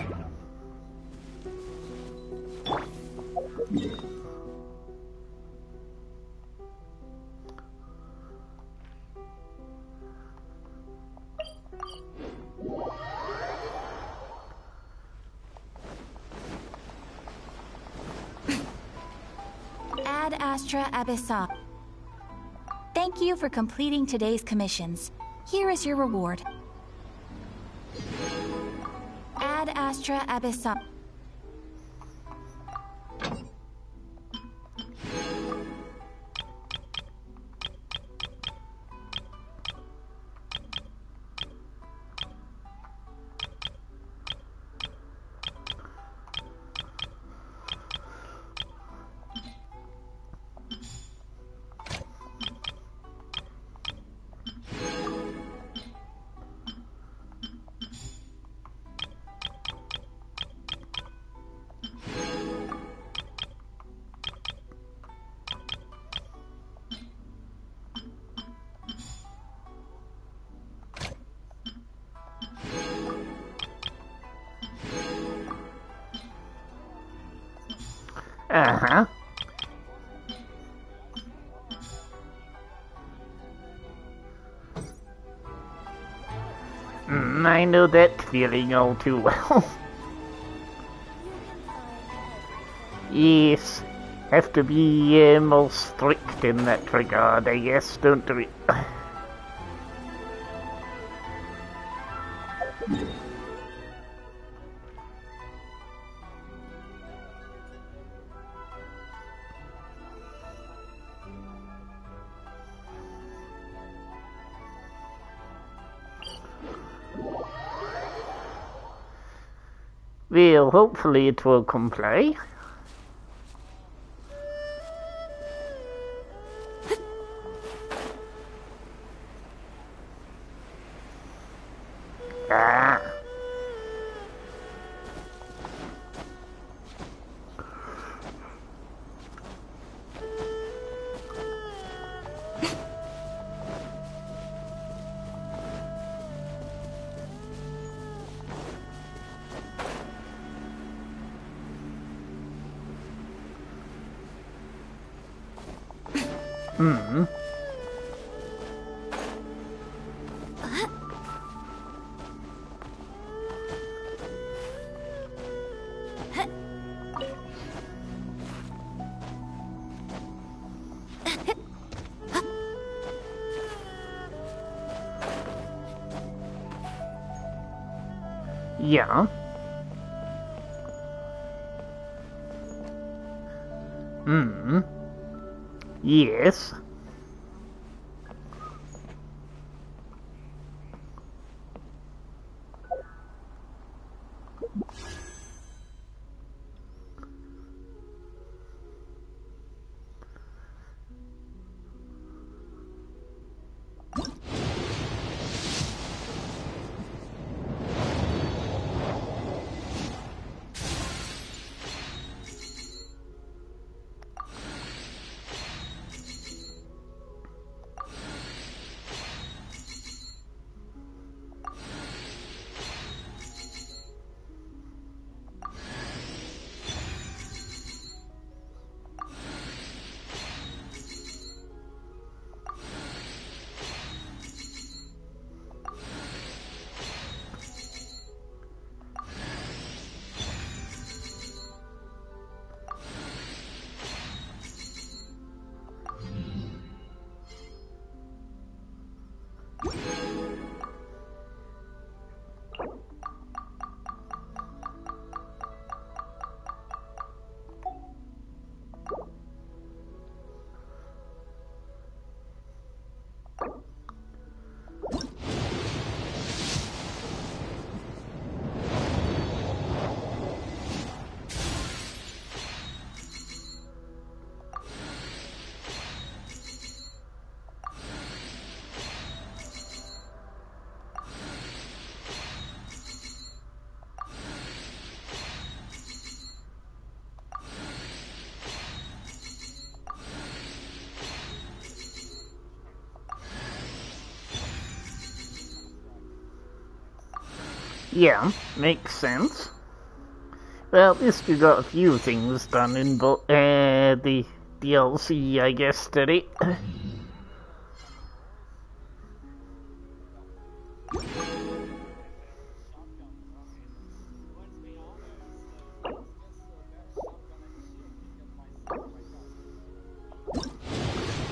Ad Astra Abyssal. Thank you for completing today's commissions. Here is your reward. Ad Astra Abyssal. Uh-huh. I know that feeling all too well. Yes, have to be more strict in that regard, I guess, don't we? Well, hopefully it will comply. Ah. Hmm. Yeah. Hmm. Yes. Yeah, makes sense. Well, at least we got a few things done in the DLC, I guess, today.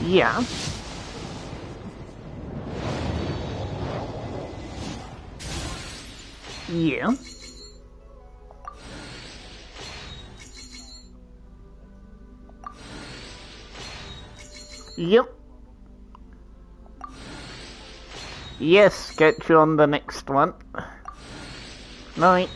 Yeah. Yeah. Yep. Yes, catch you on the next one. Night.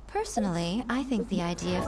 Personally, I think the idea of...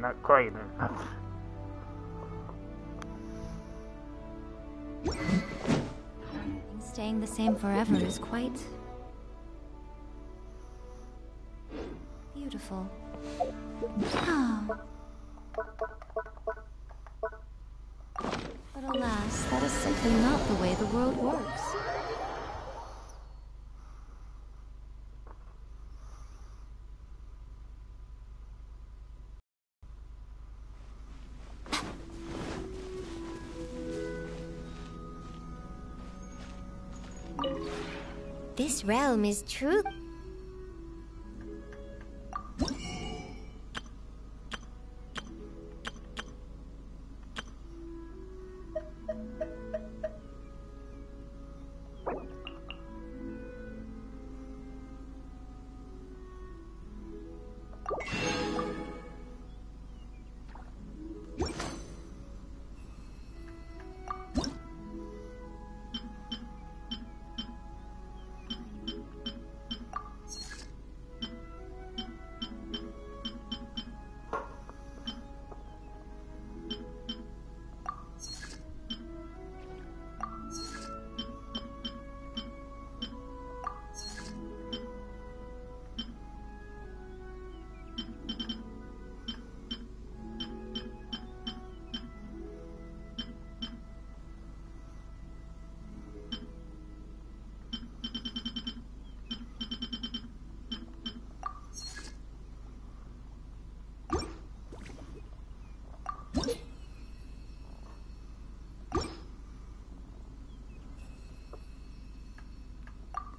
Not quite enough. Staying the same forever is quite... beautiful. Oh. But alas, that is simply not the way the world works. This realm is true.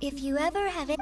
If you ever have it...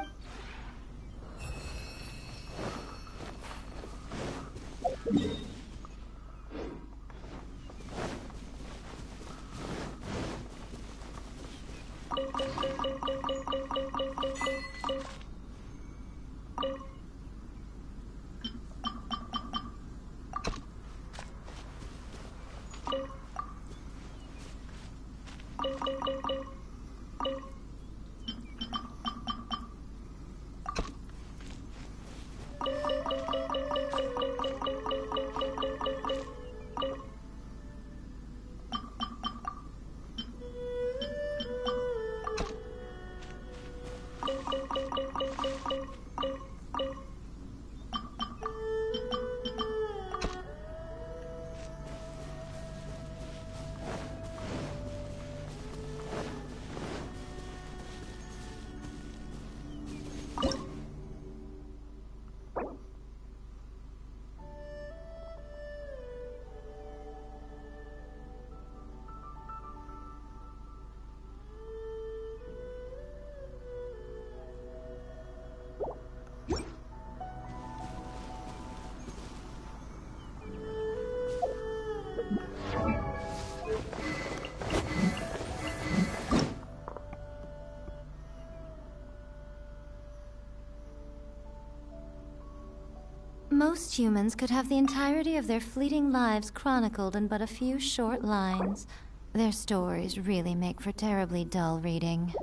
Most humans could have the entirety of their fleeting lives chronicled in but a few short lines. Their stories really make for terribly dull reading.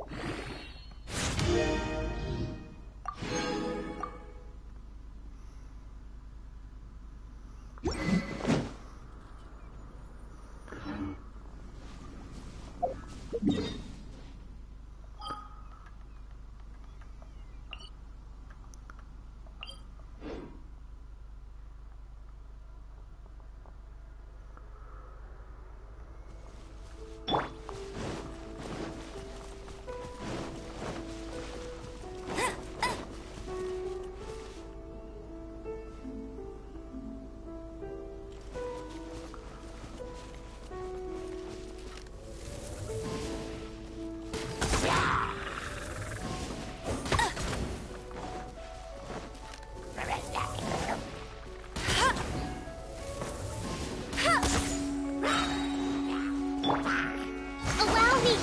Allow me!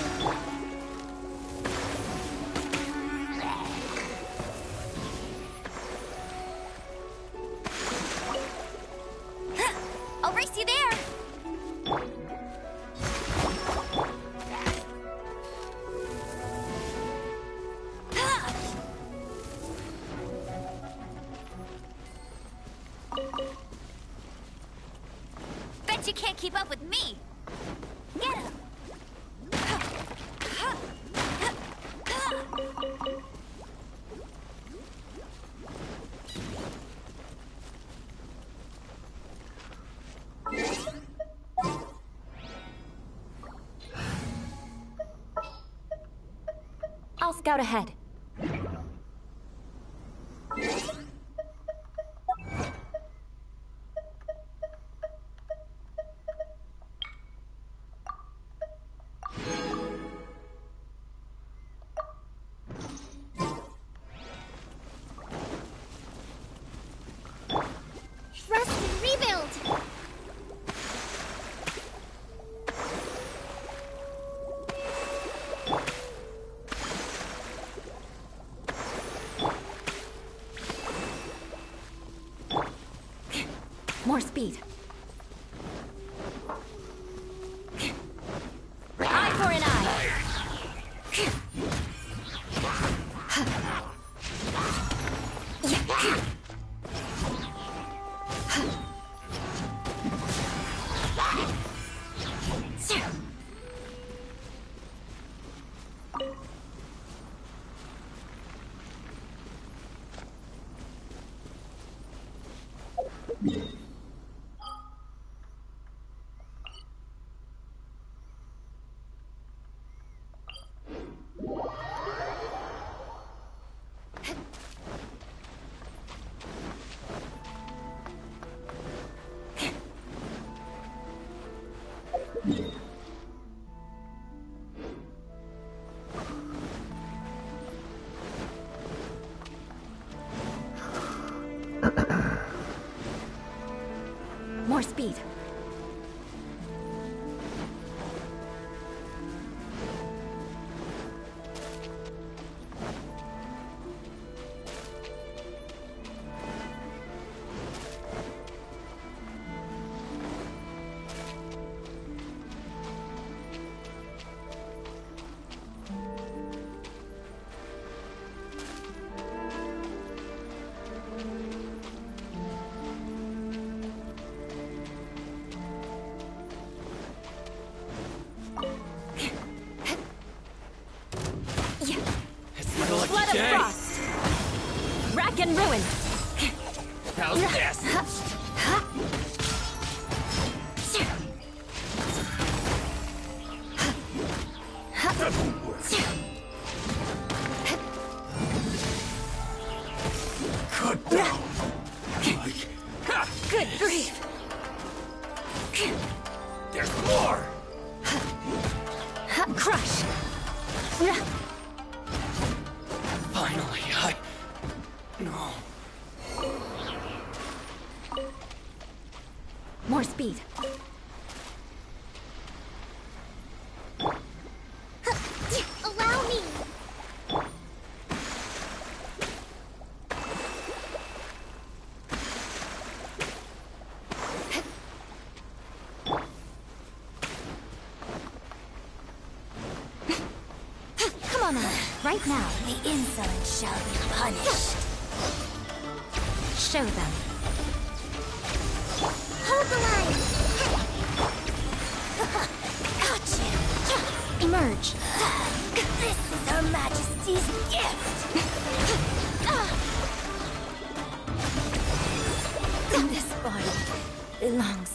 I'll race you there! Bet you can't keep up with me! Get him! I'll scout ahead. Trust and rebuild! More speed. Eye for an eye! There's more! Crush! Finally, No. More speed. Allow me. Come on now, right now. The insolent shall be punished. Show them. Hold the line. Gotcha. Emerge. This is Her Majesty's gift. This body belongs